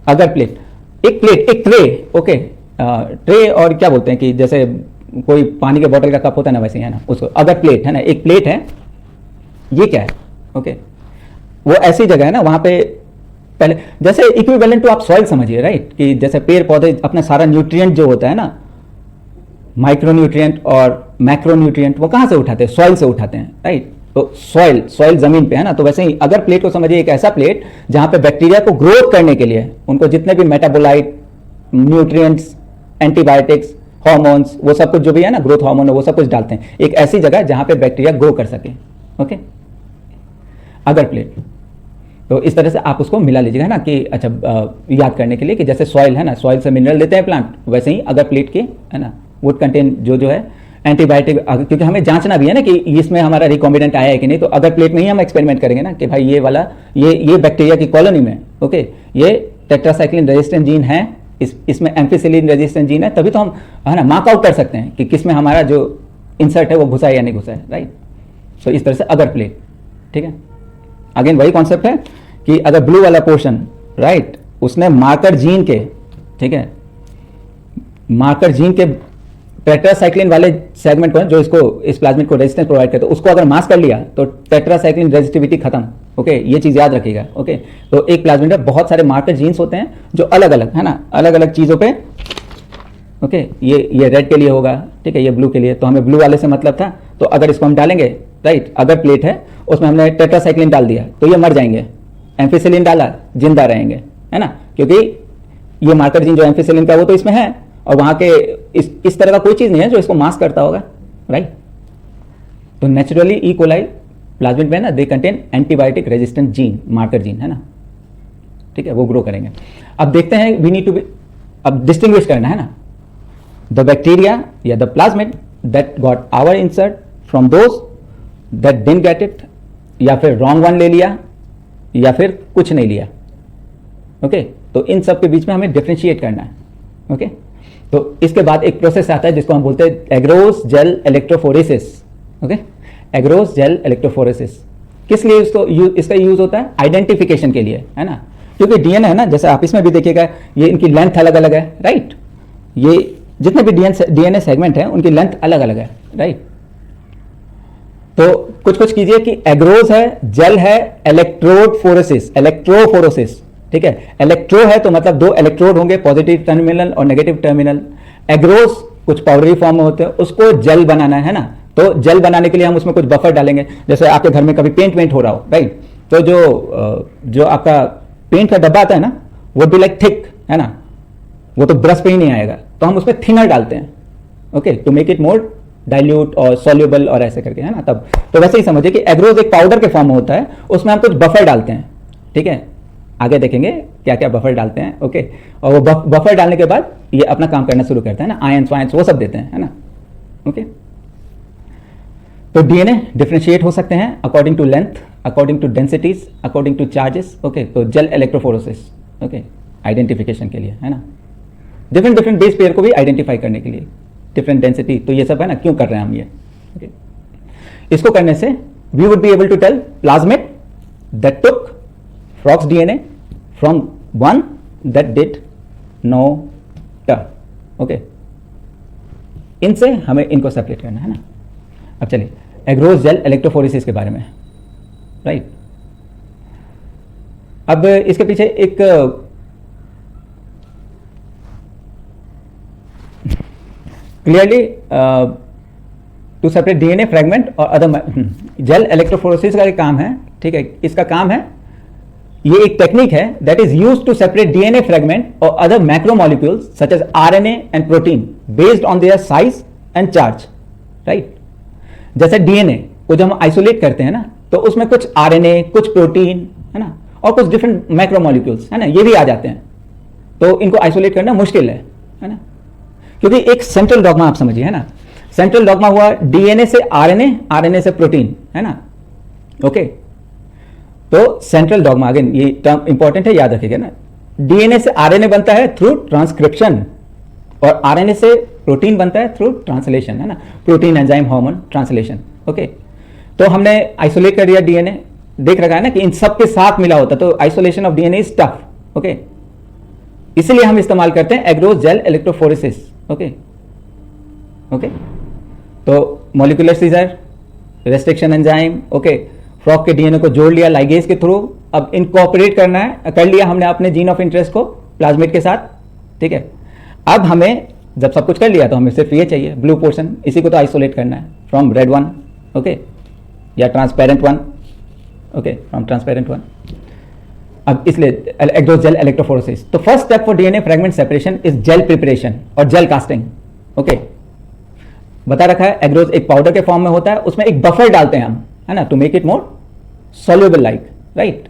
अगर प्लेट, एक ट्रे, ओके, ट्रे, और क्या बोलते हैं कि जैसे कोई पानी के बोतल का कप होता है ना, वैसे ही, है ना, उसको अगर प्लेट, है ना, एक प्लेट है, ये क्या है, ओके, वो ऐसी जगह है ना, वहां पे पहले जैसे इक्विवेलेंट टू आप सॉइल समझिए, राइट, कि जैसे पेड़ पौधे अपना सारा न्यूट्रिएंट जो होता है ना, माइक्रो न्यूट्रिएंट और मैक्रो न्यूट्रिएंट, वो कहां से उठाते हैं, सॉइल से उठाते हैं, राइट। तो सॉइल जमीन पे है ना, तो वैसे ही अगर प्लेट को समझिए एक ऐसा प्लेट जहां पे बैक्टीरिया को ग्रोथ करने के लिए उनको जितने भी मेटाबोलाइट, न्यूट्रिएंट्स, एंटीबायोटिक्स, हार्मोन्स, वो सब कुछ जो भी है ना, ग्रोथ हार्मोन वो सब कुछ डालते हैं, एक ऐसी जगह जहां पे बैक्टीरिया ग्रो कर सके। ओके, अगर प्लेट, तो इस तरह से आप उसको मिला लीजिएगा ना कि अच्छा याद करने के लिए कि जैसे सॉइल है ना, सॉइल से मिनरल लेते हैं प्लांट, वैसे ही अगर प्लेट के है ना वुड कंटेन जो है एंटीबायोटिक, क्योंकि हमें जांचना भी है ना कि इसमें हमारा रिकॉम्बिनेंट आया है कि नहीं। तो अगर प्लेट में ही हम एक्सपेरिमेंट करेंगे ना कि भाई ये वाला ये बैक्टीरिया की कॉलोनी में ओके ये टेट्रासाइक्लिन रेजिस्टेंट जीन है, इसमें एम्फिसिलिन रेजिस्टेंट जीन है, तभी तो हम है ना मार्क आउट कर सकते हैं कि किस में हमारा जो इंसर्ट है वो घुसा है या नहीं घुसा है, राइट। तो इस तरह से अगर प्लेट, ठीक है, अगेन वही कॉन्सेप्ट है कि अगर ब्लू वाला पोर्शन राइट उसने मार्कर जीन के, ठीक है, मार्कर जीन के टेट्रासाइक्लिन वाले सेगमेंट को जो इसको इस प्लाज्मिड को रेजिस्टेंस प्रोवाइड करते हैं उसको अगर मास्क कर लिया तो टेट्रासाइक्लिन रेजिस्टिविटी खत्म। ओके, ये चीज याद रखिएगा। ओके, तो एक प्लाज्मिड में बहुत सारे मार्कर जीन्स होते हैं जो अलग अलग है ना, अलग अलग चीजों पे, ओके, ये रेड के लिए होगा, ठीक है, ये ब्लू के लिए, तो हमें ब्लू वाले से मतलब था। तो अगर इसको हम डालेंगे राइट, अगर प्लेट है उसमें हमने टेट्रासाइक्लिन डाल दिया तो ये मर जाएंगे, एम्फिसिलिन डाला जिंदा रहेंगे, है ना, क्योंकि ये मार्कर जीन जो एम्फिसिलिन का वो तो इसमें है और वहां के इस तरह का कोई चीज नहीं है जो इसको मास्क करता होगा, राइट। तो नेचुरली ई कोलाई प्लाज्मिड में ना they contain antibiotic resistant gene, marker gene, है ना, ठीक है, वो ग्रो करेंगे। अब देखते हैं वी नीड टू अब डिस्टिंग्विश करना है ना द बैक्टीरिया या the plasmid that got our insert from those that didn't get it, या फिर रॉन्ग वन ले लिया या फिर कुछ नहीं लिया। ओके, तो इन सब के बीच में हमें डिफरेंशिएट करना है। ओके, तो इसके बाद एक प्रोसेस आता है जिसको हम बोलते हैं agarose gel electrophoresis. Okay, agarose gel electrophoresis किस लिए इसका यूज होता है? आइडेंटिफिकेशन के लिए, है ना, क्योंकि डीएनए है ना, जैसे आप इसमें भी देखिएगा ये इनकी लेंथ अलग अलग है, राइट, ये जितने भी डीएनए सेगमेंट है उनकी लेंथ अलग अलग है, राइट। तो कुछ कुछ कीजिए कि एग्रोस है, जेल है, इलेक्ट्रोफोरेसिस, इलेक्ट्रोफोरेसिस, ठीक है, इलेक्ट्रो है तो मतलब दो इलेक्ट्रोड होंगे, पॉजिटिव टर्मिनल और नेगेटिव टर्मिनल। एग्रोस कुछ पाउडरी फॉर्म में होते हैं, उसको जेल बनाना है ना, तो जेल बनाने के लिए हम उसमें कुछ बफर डालेंगे। जैसे आपके घर में कभी पेंट हो रहा हो, राइट, तो जो आपका पेंट का डब्बा आता है ना वो भी लाइक थिक, है ना, वो तो ब्रश पे ही नहीं आएगा, तो हम उसमें थिनर डालते हैं, okay, to make it more dilute और सॉल्युबल और ऐसे करके, है ना। तब तो वैसे ही समझिए कि एग्रोस एक पाउडर के फॉर्म में होता है, उसमें हम कुछ बफर डालते हैं, ठीक है, आगे देखेंगे क्या क्या बफर डालते हैं। ओके, और वो बफर डालने के बाद ये अपना काम करना शुरू करता है ना, आयंस वायंस वो सब देते हैं, है ना। ओके, तो डीएनए डिफरेंशिएट हो सकते हैं according to length, according to densities, according to charges. Okay, तो जेल इलेक्ट्रोफोरेसिस, ओके, आइडेंटिफिकेशन के लिए, है ना, डिफरेंट बेस पेयर को भी आइडेंटिफाई करने के लिए, डिफरेंट डेंसिटी, तो ये सब है ना, क्यों कर रहे हैं हम ये। ओके, इसको करने से we would be able to tell plasmid that took frog's DNA from one that did no turn. Okay, इनसे हमें इनको सेपरेट करना है ना। अब चलिए एग्रोस जेल इलेक्ट्रोफोरेसिस के बारे में, राइट। अब इसके पीछे एक clearly to separate DNA fragment और अदर जेल इलेक्ट्रोफोरेसिस का एक काम है, ठीक है, इसका काम है, ये एक टेक्निक है that is used to separate DNA fragment और other macromolecules such as RNA and protein based on their size and charge, right. जैसे डीएनए को जब हम आइसोलेट करते हैं ना तो उसमें कुछ आरएनए, कुछ प्रोटीन, है ना, और कुछ डिफरेंट मैक्रोमोलिक्यूल्स, है ना, ये भी आ जाते हैं, तो इनको आइसोलेट करना मुश्किल है ना, क्योंकि एक सेंट्रल डॉग्मा आप समझिए, है ना, सेंट्रल डॉग्मा हुआ डीएनए से आरएनए, आरएनए से प्रोटीन, है ना। ओके, तो सेंट्रल डॉग्मा, अगेन ये टर्म इंपॉर्टेंट है, याद रखिएगा ना, डीएनए से आरएनए बनता है थ्रू ट्रांसक्रिप्शन और आरएनए से प्रोटीन बनता है थ्रू ट्रांसलेशन, है ना, protein enzyme hormone translation. Okay, तो हमने आइसोलेट कर दिया डीएनए, देख रखा है ना कि इन सब के साथ मिला होता, तो isolation of DNA is tough. Okay, इसलिए हम इस्तेमाल करते हैं agarose gel electrophoresis. Okay, okay, तो molecular scissor, restriction enzyme, okay, frog के डीएनए को जोड़ लिया लाइगेज के थ्रू, अब इनकॉर्पोरेट करना है, कर लिया हमने अपने जीन ऑफ इंटरेस्ट को प्लाज्मिड के साथ, ठीक है। अब हमें जब सब कुछ कर लिया तो हमें सिर्फ ये चाहिए ब्लू पोर्शन, इसी को तो आइसोलेट करना है फ्रॉम रेड वन। ओके, या transparent one, okay, from transparent one. अब इसलिए एग्रोस जेल इलेक्ट्रोफोरेसिस। तो first step for DNA fragment separation is gel preparation और जेल कास्टिंग। ओके, बता रखा है एग्रोस एक पाउडर के फॉर्म में होता है, उसमें एक बफर डालते हैं हम, है ना, to make it more soluble like, right,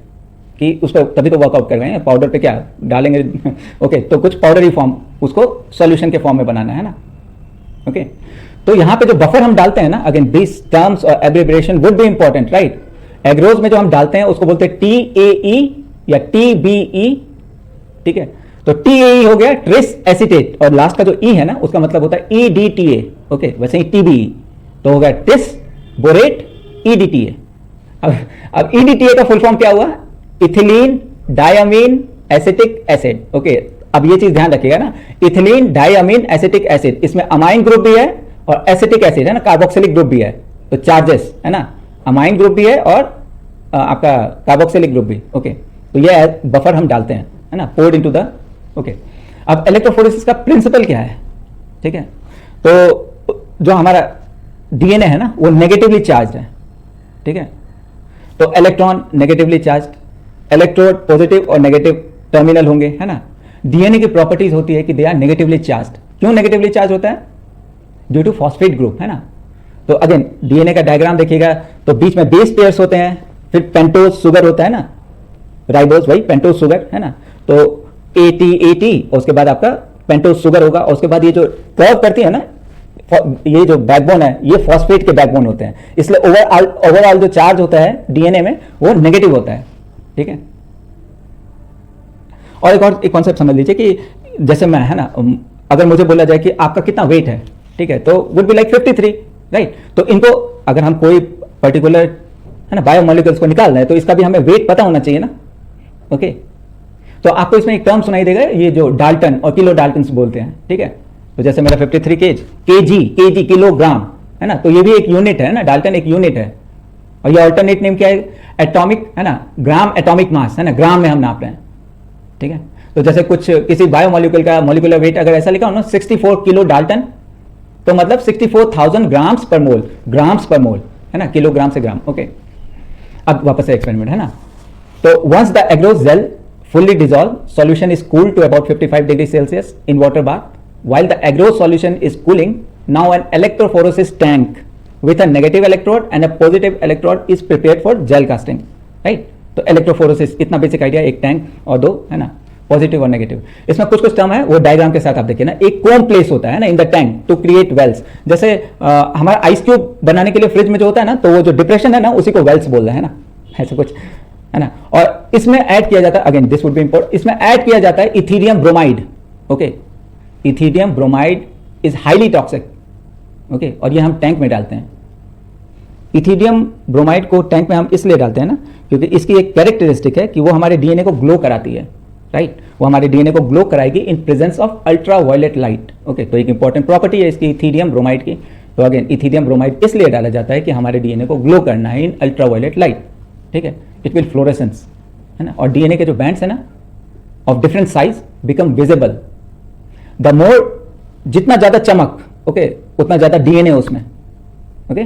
कि उस पर तभी तो वर्कआउट कर रहे हैं, पाउडर पे क्या डालेंगे ओके, तो कुछ पाउडरी फॉर्म उसको सॉल्यूशन के फॉर्म में बनाना है ना। ओके, तो यहां पे जो बफर हम डालते हैं ना, अगेन दिस टर्म्स और abbreviation would be important, right. Agarose में जो हम डालते हैं उसको बोलते हैं TAE या TBE, ठीक है। तो TAE हो गया ट्रिस एसीटेट, और लास्ट का जो E है ना उसका मतलब होता है EDTA, ओके, वैसे ही TBE तो हो गया ट्रिस बोरेट EDTA। अब EDTA का फुल फॉर्म क्या हुआ? Ethylene diamine acetic acid. Okay, अब ये चीज ध्यान रखिएगा ना, इथिलीन डायमीन एसिटिक एसिड, इसमें अमाइन ग्रुप भी है और एसिटिक एसिड है ना, कार्बोक्सिलिक ग्रुप भी है, तो चार्जेस है ना, अमाइन ग्रुप भी है और आपका कार्बोक्सिलिक ग्रुप भी। ओके, तो ये बफर हम डालते हैं, है ना, पोर्ड इनटू द। ओके, अब इलेक्ट्रोफोरेसिस का प्रिंसिपल क्या है? ठीक है, तो जो हमारा डीएनए है ना वो नेगेटिवली चार्ज है, ठीक है, तो electron negatively charge, electrode positive और नेगेटिव टर्मिनल होंगे, है ना। डीएनए की प्रॉपर्टीज होती है कि दे आर नेगेटिवली चार्ज। क्यों नेगेटिवली चार्ज होता है? ड्यू टू फॉस्फेट ग्रुप, है ना। तो अगेन डीएनए का डायग्राम देखिएगा तो बीच में बेस पेयर्स होते हैं, फिर पेंटोज शुगर होता है ना, राइबोज वही पेंटोज शुगर, है ना, तो AT और उसके बाद आपका पेंटोज शुगर होगा, और उसके बाद ये जो कर्व करती है ना, ये जो बैकबोन है ये फॉस्फेट के बैकबोन होते हैं, इसलिए ओवरऑल जो चार्ज होता है डीएनए में वो नेगेटिव होता है, ठीक है। और एक कॉन्सेप्ट समझ लीजिए कि जैसे मैं, है ना, अगर मुझे बोला जाए कि आपका कितना वेट है, ठीक है, तो वुड बी लाइक 53, राइट। तो इनको अगर हम कोई पर्टिकुलर, है ना, बायोमोलिक्यूल्स को निकाल रहे हैं तो इसका भी हमें वेट पता होना चाहिए ना। ओके, तो आपको इसमें एक टर्म सुनाई देगा, ये जो डाल्टन और किलो डाल्टन बोलते हैं, ठीक है। तो जैसे मेरा 53 केजी किलोग्राम, है ना, तो ये भी एक यूनिट है ना, डाल्टन एक यूनिट है, और ये अल्टरनेट नेम क्या है? एटॉमिक, है ना, ग्राम एटॉमिक मास, है ना, ग्राम में हम नाप रहे हैं, ठीक है। तो जैसे कुछ किसी बायोमोलिक्यूल का मोलिकुलर वेट अगर ऐसा लिखा हो ना 64 किलो डाल्टन, तो मतलब 64,000 ग्राम्स पर मोल, है ना, किलोग्राम से ग्राम। ओके, अब वापस से एक्सपेरिमेंट, है ना। तो once the agarose gel fully dissolved, solution is cooled to about 55 degrees Celsius in water bath. While the agarose solution is cooling, now an electrophoresis tank with a negative electrode and a positive electrode is prepared for gel casting, right? तो electrophoresis इतना basic idea, एक tank और दो, है ना, positive और negative. इसमें कुछ कुछ टर्म है वो डायग्राम के साथ आप देखिए ना। एक कोम प्लेस होता है ना in the tank to create wells, जैसे हमारा आइस क्यूब बनाने के लिए फ्रिज में जो होता है ना, तो वो जो डिप्रेशन है ना उसी को वेल्स बोल रहे हैं ना, ऐसा कुछ, है ना। और इसमें ऐड किया जाता है, again this would be important, इसमें ऐड किया जाता है Ethereum bromide. Okay, Ethereum bromide is highly toxic, okay, और ये हम टैंक में डालते हैं। इथीरियम ब्रोमाइड को टैंक में हम इसलिए डालते हैं ना क्योंकि इसकी एक कैरेक्टरिस्टिक है कि वो हमारे डीएनए को ग्लो कराती है, राइट। वो हमारे डीएनए को ग्लो कराएगी in presence of ultraviolet light. Okay, तो एक इंपॉर्टेंट प्रॉपर्टी है इसकी इथीरियम ब्रोमाइड की। तो अगेन इथीरियम ब्रोमाइड इसलिए डाला जाता है कि हमारे डीएनए को ग्लो करना है इन अल्ट्रा वायलेट लाइट, ठीक है। इट विल फ्लोरेसेंस, है ना। और डीएनए के जो बैंड्स है ना of different size become visible. The more, जितना ज्यादा चमक, ओके, उतना ज्यादा डीएनए उसमें, okay.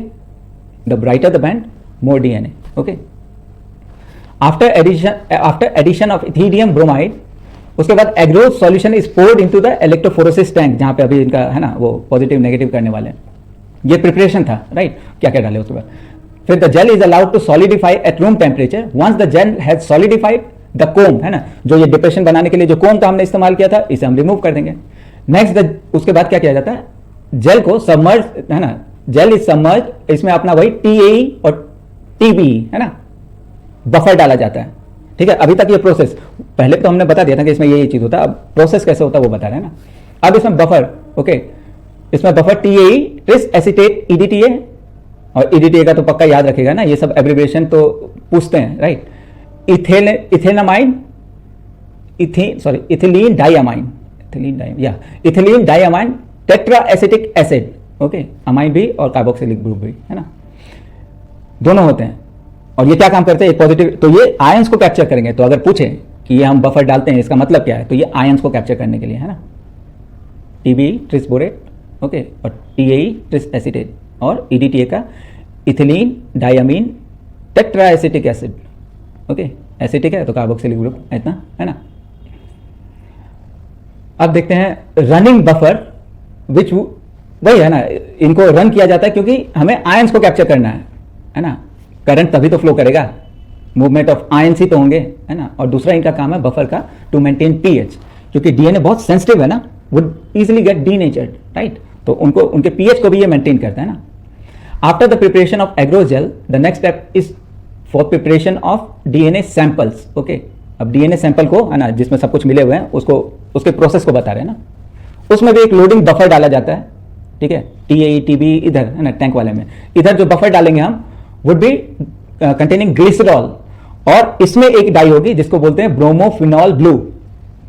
The brighter the band more DNA, okay. After addition of ethidium bromide, उसके बाद agarose solution is poured into the electrophoresis tank, जहां पे अभी इनका, है ना, वो पॉजिटिव नेगेटिव करने वाले हैं। ये प्रिपरेशन था, राइट। क्या क्या डाले उसके बाद फिर the gel is allowed to solidify at room temperature. Once the gel has solidified, the comb, है ना, जो ये डिप्रेशन बनाने के लिए जो कोम का हमने इस्तेमाल किया था, इसे हम रिमूव कर देंगे। नेक्स्ट उसके बाद क्या किया जाता है? जेल को सबमर्ज, है ना, जेल इज सबमर्ज, इसमें अपना वही TAE और TBE, है ना, बफर डाला जाता है, ठीक है। अभी तक ये प्रोसेस, पहले तो हमने बता दिया था कि इसमें ये चीज होता है, अब प्रोसेस कैसे होता है वो बता रहे हैं ना। अब इसमें बफर, ओके, इसमें buffer TAE tris acetate EDTA, और EDTA का तो पक्का याद रखेगा ना, ये सब एब्रिविएशन तो पूछते हैं, right. Ethanamine, ethylene diamine tetra acetic acid, okay, amine भी और कार्बोक्सिलिक ग्रुप भी, है ना, दोनों होते हैं। और ये क्या काम करते हैं? एक पॉजिटिव, तो ये आयंस को कैप्चर करेंगे। तो अगर पूछे कि ये हम बफर डालते हैं इसका मतलब क्या है, तो ये आयंस को कैप्चर करने के लिए, है ना। TBE ट्रिस बोरेट, ओके, और TAE ट्रिस एसीटेट, और EDTA का ethylene diamine tetraacetic acid, okay, acetic है तो कार्बोक्सिलिक ग्रुप इतना है ना। अब देखते हैं रनिंग बफर, विच वही है ना, इनको रन किया जाता है क्योंकि हमें आयंस को कैप्चर करना है ना, करंट तभी तो फ्लो करेगा, मूवमेंट ऑफ आयंस ही तो होंगे, है ना। और दूसरा इनका काम है बफर का टू मेंटेन पीएच, क्योंकि डीएनए बहुत सेंसिटिव है ना, would easily get denatured, right, तो उनको उनके पीएच को भी ये मेंटेन करता है ना। After the preparation of एग्रोजेल the next step is for preparation of DNA samples, okay. अब डीएनए सैंपल को, है ना, जिसमें सब कुछ मिले हुए हैं, उसको उसके प्रोसेस को बता रहे हैं ना, उसमें भी एक लोडिंग बफर डाला जाता है, ठीक है, टीए टीबी इधर है ना, टैंक वाले में, इधर जो बफर डालेंगे हम वुड बी कंटेनिंग ग्लिसरॉल, और इसमें एक डाई होगी जिसको बोलते हैं ब्रोमोफिनॉल ब्लू,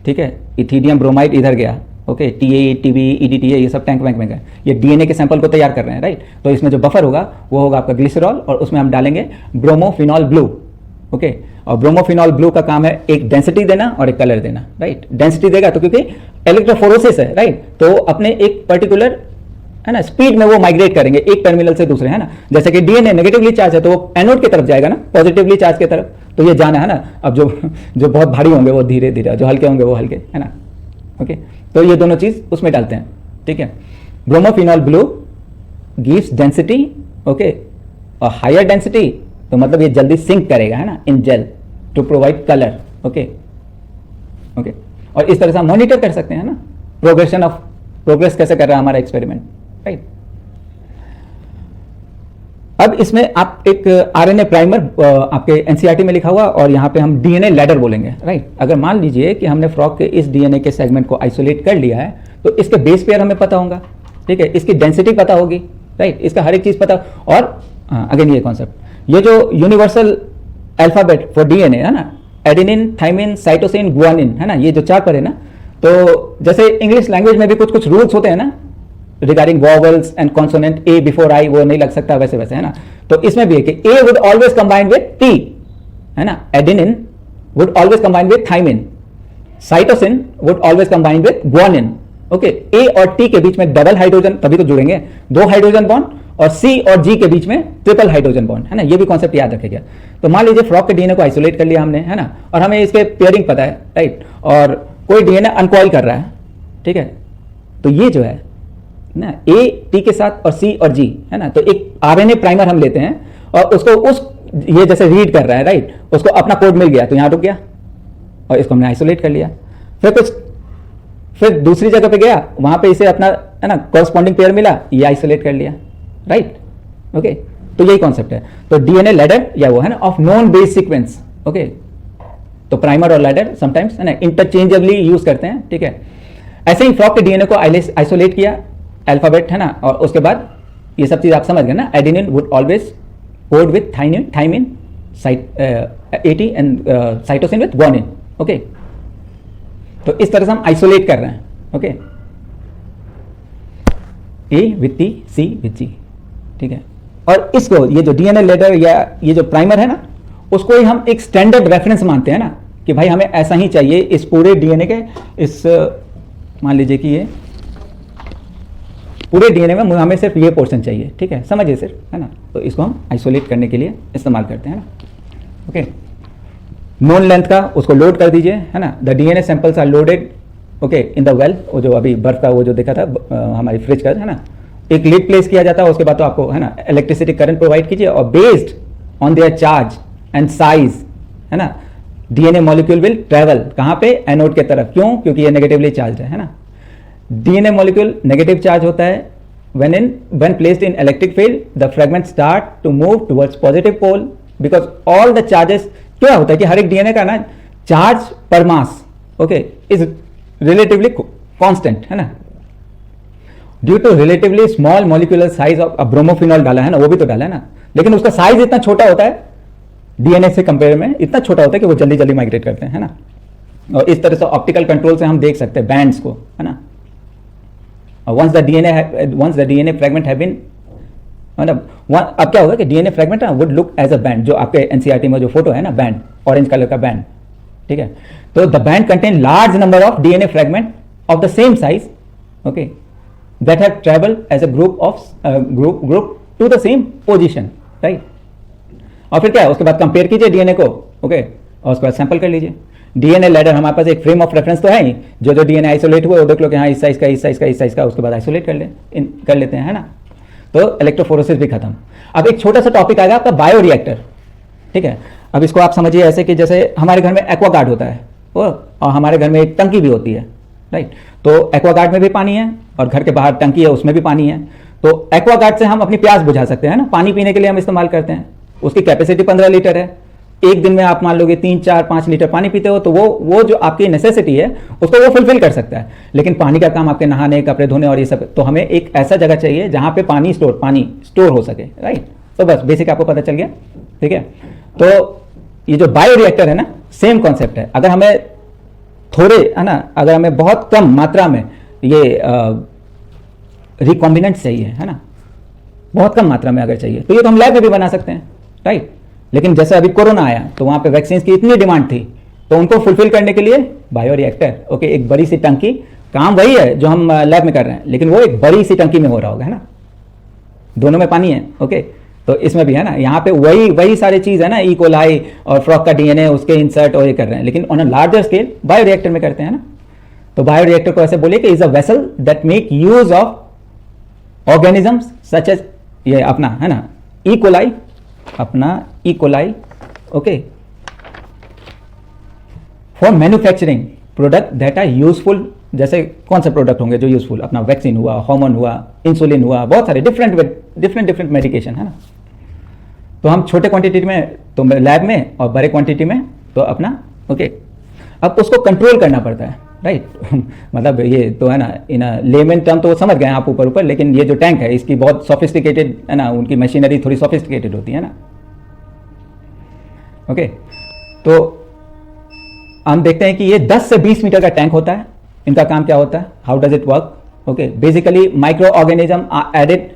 ठीक है, इथीडियम ब्रोमाइड इधर गया, ओके, टीए टीबी ईडीटीए ये सब टैंक वैंक में गए, ये डीएनए के सैंपल को तैयार कर रहे हैं, राइट। तो इसमें जो बफर होगा वो होगा आपका ग्लिसरॉल, और उसमें हम डालेंगे ब्रोमोफिनॉल ब्लू, ओके। और ब्रोमोफिनॉल ब्लू का काम है एक डेंसिटी देना और एक कलर देना, राइट। डेंसिटी देगा तो क्योंकि इलेक्ट्रोफोरोसिस है, राइट, तो अपने एक पर्टिकुलर, है ना, स्पीड में वो माइग्रेट करेंगे एक टर्मिनल से दूसरे, है ना। जैसे कि डीएनए नेगेटिवली चार्ज है तो वो एनोड की तरफ जाएगा ना, पॉजिटिवली चार्ज की तरफ, तो ये जाना है ना। अब जो बहुत भारी होंगे वो धीरे धीरे, जो हल्के होंगे वो हल्के, है ना, ओके। तो ये दोनों चीज उसमें डालते हैं, ठीक है। Bromophenol blue gives density, okay, और हायर डेंसिटी तो मतलब ये जल्दी सिंक करेगा, है ना, in gel to provide colour, okay okay. और इस तरह से हम मॉनिटर कर सकते हैं ना प्रोग्रेस कैसे कर रहा है हमारा एक्सपेरिमेंट, राइट। अब इसमें आप एक आरएनए प्राइमर आपके एनसीईआरटी में लिखा हुआ, और यहां पे हम डीएनए लैडर बोलेंगे, राइट। अगर मान लीजिए कि हमने फ्रॉग के इस डीएनए के सेगमेंट को आइसोलेट कर लिया है तो इसके बेस पेयर हमें पता होगा, ठीक है, इसकी डेंसिटी पता होगी, राइट, इसका हर एक चीज पता। और अगेन ये कॉन्सेप्ट, ये जो यूनिवर्सल अल्फाबेट फॉर डीएनए है ना, एडेनिन थाइमिन साइटोसिन गुआनिन, है ना, ये जो चार पर है ना, तो जैसे इंग्लिश लैंग्वेज में भी कुछ कुछ रूल्स होते हैं ना regarding vowels and consonant, A before I वो नहीं लग सकता, वैसे वैसे, है ना। तो इसमें भी है कि A would always combine with T, है ना, adenine would always combine with thymine, cytosine would always combine with guanine, okay. A और टी के बीच में डबल हाइड्रोजन तभी तो जुड़ेंगे, 2 हाइड्रोजन बॉन्ड, और सी और जी के बीच में ट्रिपल हाइड्रोजन बॉन्ड, है ना। ये भी कॉन्सेप्ट याद रखेगा। तो मान लीजिए फ्रॉग के डीएनए को आइसोलेट कर लिया हमने, है ना, और हमें इसके पेयरिंग पता है, राइट, और कोई डीएनए अनकॉइल कर रहा है, ठीक है, तो ये जो है ना ए टी के साथ और सी और जी, है ना, तो एक आरएनए प्राइमर हम लेते हैं और उसको उस ये जैसे रीड कर रहा है, राइट, उसको अपना कोड मिल गया तो यहां रुक गया और इसको हमने आइसोलेट कर लिया। फिर दूसरी जगह पे गया, वहां पे इसे अपना, है ना, कॉरस्पॉन्डिंग पेयर मिला, ये आइसोलेट कर लिया, राइट, ओके। तो यही कॉन्सेप्ट है। तो डीएनए लैडर या वो है ना of non base sequence, okay. तो प्राइमर और लैडर समटाइम्स, है ना, इंटरचेंजेबली यूज करते हैं, ठीक है। ऐसे ही फ्रॉग के डीएनए को आइसोलेट किया अल्फाबेट, है ना, और उसके बाद ये सब चीज आप समझ गए ना, adenine would always code with thymine, AT and cytosine with guanine, okay. तो इस तरह से हम आइसोलेट कर रहे हैं, okay, A with T, C with G, ठीक है। और इसको ये जो डीएनए लैडर या ये जो प्राइमर है ना, उसको ही हम एक स्टैंडर्ड रेफरेंस मानते हैं ना, कि भाई हमें ऐसा ही चाहिए इस पूरे डीएनए के, इस मान लीजिए कि ये पूरे डीएनए में हमें सिर्फ ये पोर्शन चाहिए, ठीक है, समझिए सिर्फ, है ना। तो इसको हम आइसोलेट करने के लिए इस्तेमाल करते हैं ना, ओके। नोन लेंथ का उसको लोड कर दीजिए, है ना। The DNA samples are loaded, okay, in the well, वो जो अभी बर्फ का वो जो देखा था हमारी फ्रिज का, है ना, एक लिड प्लेस किया जाता है, उसके बाद तो आपको, है ना, इलेक्ट्रिसिटी करंट प्रोवाइड कीजिए, और based on there charge and size, है ना, डीएनए मॉलिक्यूल विल ट्रेवल कहां पे, एनोड के तरफ। क्यों? क्योंकि ये नेगेटिवली चार्ज है ना। डीएनए मॉलिक्यूल नेगेटिव चार्ज होता है, when placed in electric field the fragments start to move towards positive pole because all the charges, क्या होता है कि हर एक डीएनए का ना charge per mass, okay, is relatively constant, है ना। Due to relatively small molecular size of bromophenol डाला है ना, वो भी तो डाला है ना, लेकिन उसका साइज इतना छोटा होता है डीएनए से कंपेयर में, इतना छोटा होता है कि वो जल्दी जल्दी माइग्रेट करते हैं, है ना। और इस तरह से ऑप्टिकल कंट्रोल से हम देख सकते हैं बैंड्स को, है ना। once the DNA fragment have been, मतलब अब क्या होगा कि DNA fragment would look as a band, जो आपके एनसीईआरटी में जो फोटो है ना, बैंड, ऑरेंज कलर का बैंड, ठीक है। तो the band contain large number of DNA fragment of the same size, okay, that have travelled as a group to the same position, right. और फिर क्या है, उसके बाद कंपेयर कीजिए डीएनए को, ओके, और उसके बाद सैंपल कर लीजिए। डीएनए लैडर हमारे पास एक फ्रेम ऑफ रेफरेंस तो है ही, जो डीएनए आइसोलेट हुआ वो देख लो कि हाँ इस साइज का, इस साइज का, इस साइज का, उसके बाद आइसोलेट कर लेते हैं, है ना। तो इलेक्ट्रोफोरेसिस भी खत्म। अब एक छोटा सा टॉपिक आएगा आपका बायो रिएक्टर, ठीक है। अब इसको आप समझिए ऐसे कि जैसे हमारे घर में एक्वागार्ड होता है और हमारे घर में एक टंकी भी होती है, राइट। तो एक्वागार्ड में भी पानी है और घर के बाहर टंकी है उसमें भी पानी है। तो एक्वागार्ड से हम अपनी प्यास बुझा सकते हैं ना, पानी पीने के लिए हम इस्तेमाल करते हैं। उसकी कैपेसिटी 15 लीटर है। एक दिन में आप मान लोगे 3, 4, 5 लीटर पानी पीते हो, तो वो जो आपकी नेसेसिटी है उसको वो फुलफिल कर सकता है। लेकिन पानी का काम आपके नहाने, कपड़े धोने और ये सब, तो हमें एक ऐसा जगह चाहिए जहां पे पानी स्टोर हो सके, राइट। तो बस बेसिक आपको पता चल गया, ठीक है। तो ये जो बायो रिएक्टर है ना, सेम कॉन्सेप्ट है। अगर हमें थोड़े, है ना, अगर हमें बहुत कम मात्रा में ये रिकॉम्बिनेंट चाहिए, है ना, बहुत कम मात्रा में अगर चाहिए, तो ये तो हम लैब में भी बना सकते हैं, राइट। लेकिन जैसे अभी कोरोना आया तो वहां पे वैक्सीन की इतनी डिमांड थी, तो उनको फुलफिल करने के लिए बायो रिएक्टर, ओके, एक बड़ी सी टंकी, काम वही है जो हम लैब में कर रहे हैं, लेकिन वो एक बड़ी सी टंकी में हो रहा होगा, है ना। दोनों में पानी है, ओके। तो इसमें भी है ना, यहाँ पे वही सारी चीज है ना, ई कोलाई और फ्रॉग का डीएनए उसके इंसर्ट और ये कर रहे हैं, लेकिन on a larger scale bio reactor में करते हैं ना। तो बायो रिएक्टर को ऐसे बोलिए कि is a vessel that make use of organisms such as, ये अपना है ना ई कोलाई, अपना E coli, okay, for manufacturing product that are useful. जैसे कौन से प्रोडक्ट होंगे जो यूजफुल, अपना वैक्सीन हुआ, हार्मोन हुआ, इंसुलिन हुआ, बहुत सारे डिफरेंट मेडिकेशन, है ना। तो हम छोटे क्वांटिटी में तो लैब में और बड़े क्वांटिटी में तो अपना, ओके। अब उसको कंट्रोल करना पड़ता है, राइट। मतलब ये तो है ना, इन लेमन टर्म तो समझ गए आप ऊपर, लेकिन ये जो टैंक है इसकी बहुत सोफिस्टिकेटेड, है ना, उनकी मशीनरी थोड़ी सोफिस्टिकेटेड होती है ना, ओके। तो हम देखते हैं कि ये 10 से 20 मीटर का टैंक होता है। इनका काम क्या होता है, how does it work, okay. Basically micro organism added,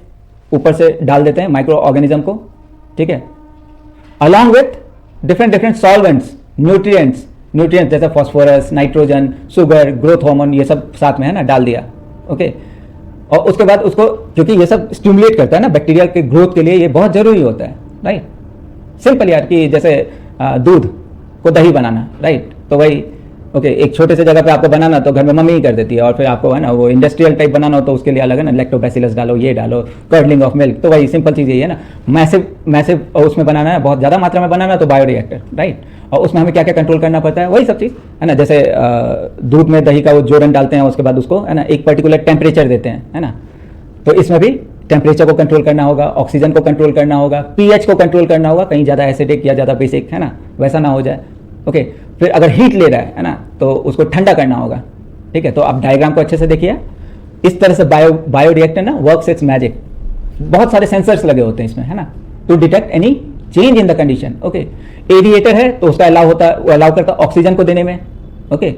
ऊपर से डाल देते हैं माइक्रो ऑर्गेनिज्म को, ठीक है, along with different solvents, nutrients जैसे phosphorus, nitrogen, sugar, growth hormone, ये सब साथ में है ना डाल दिया, ओके। और उसके बाद उसको, क्योंकि ये सब स्टिमुलेट करता है ना बैक्टीरिया के ग्रोथ के लिए, ये बहुत जरूरी होता है, राइट। सिंपल यार, कि जैसे दूध को दही बनाना, राइट, तो वही, ओके, एक छोटे से जगह पे आपको बनाना तो घर में मम्मी ही कर देती है, और फिर आपको है ना वो इंडस्ट्रियल टाइप बनाना हो तो उसके लिए अलग है ना, लैक्टोबैसिलस डालो, ये डालो, कर्डलिंग ऑफ मिल्क, तो वही सिंपल चीज़ यही है ना। मैसिव उसमें बनाना है, बहुत ज़्यादा मात्रा में बनाना है तो बायो रिएक्टर, राइट। और उसमें हमें क्या क्या कंट्रोल करना पड़ता है, वही सब चीज़ है ना। जैसे दूध में दही का वो जोड़न डालते हैं, उसके बाद उसको है ना एक पर्टिकुलर टेम्परेचर देते हैं, है ना। तो इसमें भी टेम्परेचर को कंट्रोल करना होगा, ऑक्सीजन को कंट्रोल करना होगा, पीएच को कंट्रोल करना होगा, कहीं ज़्यादा एसिडिक या ज़्यादा बेसिक, है ना, वैसा ना हो जाए, ओके। फिर अगर हीट ले रहा है ना, तो उसको ठंडा करना होगा, ठीक है। तो आप डायग्राम को अच्छे से देखिए, इस तरह से बायो रिएक्टर ना वर्क्स इट्स मैजिक। बहुत सारे सेंसर्स लगे होते हैं इसमें, है ना, to detect any change in the condition, okay. Aerator है तो उसका अलाउ करता है ऑक्सीजन को देने में, ओके।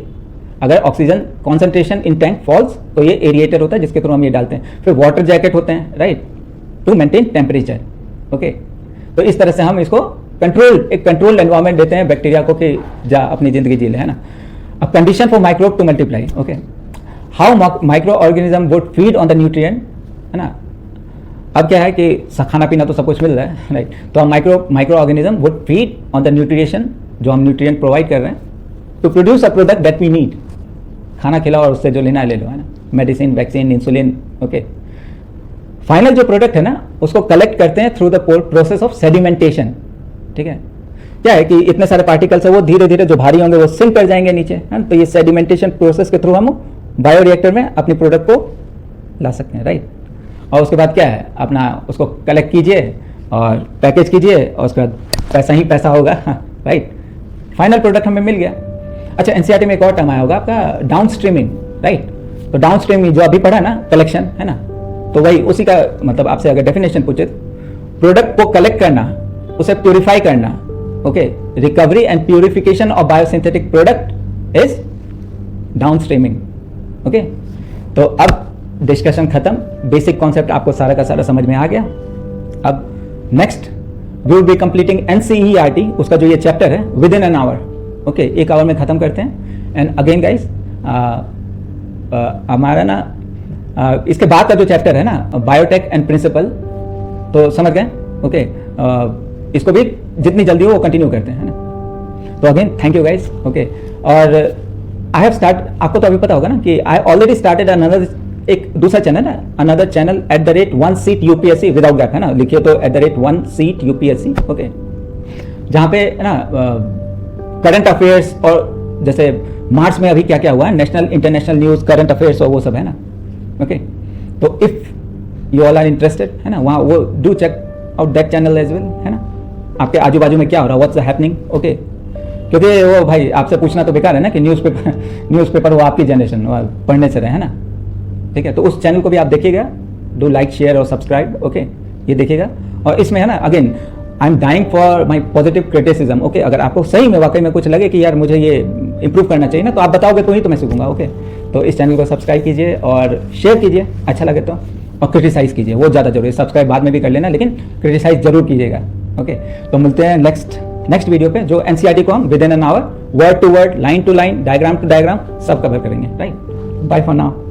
अगर oxygen concentration in tank falls तो ये एरिएटर होता है जिसके थ्रू हम ये डालते हैं। फिर वाटर जैकेट होते हैं, right, to maintain temperature, okay. तो इस तरह से हम इसको एक कंट्रोल्ड एनवायरनमेंट देते हैं बैक्टीरिया को कि जा अपनी जिंदगी जी ले, है ना। अब condition for microbe to multiply, okay. How micro organism would feed on the nutrient, है ना। अब क्या है कि खाना पीना तो सब कुछ मिल रहा है, राइट। तो हम micro organism would feed on the nutrition, जो हम न्यूट्रिएंट प्रोवाइड कर रहे हैं, to produce a product that we need. खाना खिलाओ और उससे जो लेना है ले लो, है ना, medicine, vaccine, insulin, okay. Final जो प्रोडक्ट है ना उसको कलेक्ट करते हैं through the process of sedimentation, ठीक है। क्या है कि इतने सारे पार्टिकल्स है वो धीरे धीरे जो भारी होंगे वो सिंक कर जाएंगे नीचे, है ना। तो ये सेडिमेंटेशन प्रोसेस के थ्रू हम बायो रिएक्टर में अपनी प्रोडक्ट को ला सकते हैं, राइट। और उसके बाद क्या है, अपना उसको कलेक्ट कीजिए और पैकेज कीजिए और उसके बाद पैसा ही पैसा होगा, राइट। फाइनल प्रोडक्ट हमें मिल गया। अच्छा, एनसीईआरटी में एक और टर्म आया होगा आपका डाउन स्ट्रीमिंग, राइट। तो डाउन स्ट्रीमिंग जो अभी पढ़ा ना, कलेक्शन, है ना, तो वही उसी का मतलब आपसे अगर डेफिनेशन पूछे, प्रोडक्ट को कलेक्ट करना, उसे प्यूरिफाई करना, okay. Recovery and purification of biosynthetic product is down streaming, okay. तो अब डिस्कशन खत्म, बेसिक कॉन्सेप्ट आपको सारा का सारा समझ में आ गया। अब next we will be completing NCERT, उसका जो ये चैप्टर है within an hour, okay, 1 hour में खत्म करते हैं। एंड अगेन गाइस, हमारा ना इसके बाद का जो चैप्टर है ना, बायोटेक एंड प्रिंसिपल, तो समझ गए, ओके। इसको भी जितनी जल्दी हो वो कंटिन्यू करते हैं, है ना। तो again thank you guys, okay. और आई हैव स्टार्ट, आपको तो अभी पता होगा ना कि आई ऑलरेडी स्टार्टेड अनदर, एक दूसरा चैनल है, another channel @1 seat UPSC without gap, है ना, लिखिए तो @1 seat UPSC, ओके, जहाँ पे है ना करंट अफेयर्स और जैसे मार्च में अभी क्या क्या हुआ है, national international news, current affairs और वो सब है ना, ओके। तो if you all are interested, है ना, वहाँ वो do check out that channel as well, है ना। आपके आजू बाजू में क्या हो रहा है, व्हाट्स हैपनिंग, ओके। क्योंकि वो भाई आपसे पूछना तो बेकार है ना कि न्यूज़पेपर वो आपकी जनरेशन पढ़ने से रहे, है ना, ठीक है। तो उस चैनल को भी आप देखिएगा, डू लाइक शेयर और सब्सक्राइब, ओके, ये देखिएगा। और इसमें है ना again I am dying for my positive criticism, okay. अगर आपको सही में वाकई में कुछ लगे कि यार मुझे ये इंप्रूव करना चाहिए ना, तो आप बताओगे तो ही तो मैं सीखूंगा, ओके। तो इस चैनल को सब्सक्राइब कीजिए और शेयर कीजिए अच्छा लगे तो, और क्रिटिसाइज कीजिए, वो ज़्यादा जरूरी है। सब्सक्राइब बाद में भी कर लेना, लेकिन क्रिटिसाइज जरूर कीजिएगा, ओके। तो मिलते हैं नेक्स्ट वीडियो पे, जो एनसीईआरटी को हम within an hour word to word, line to line, diagram to diagram सब कवर करेंगे, राइट। Bye for now.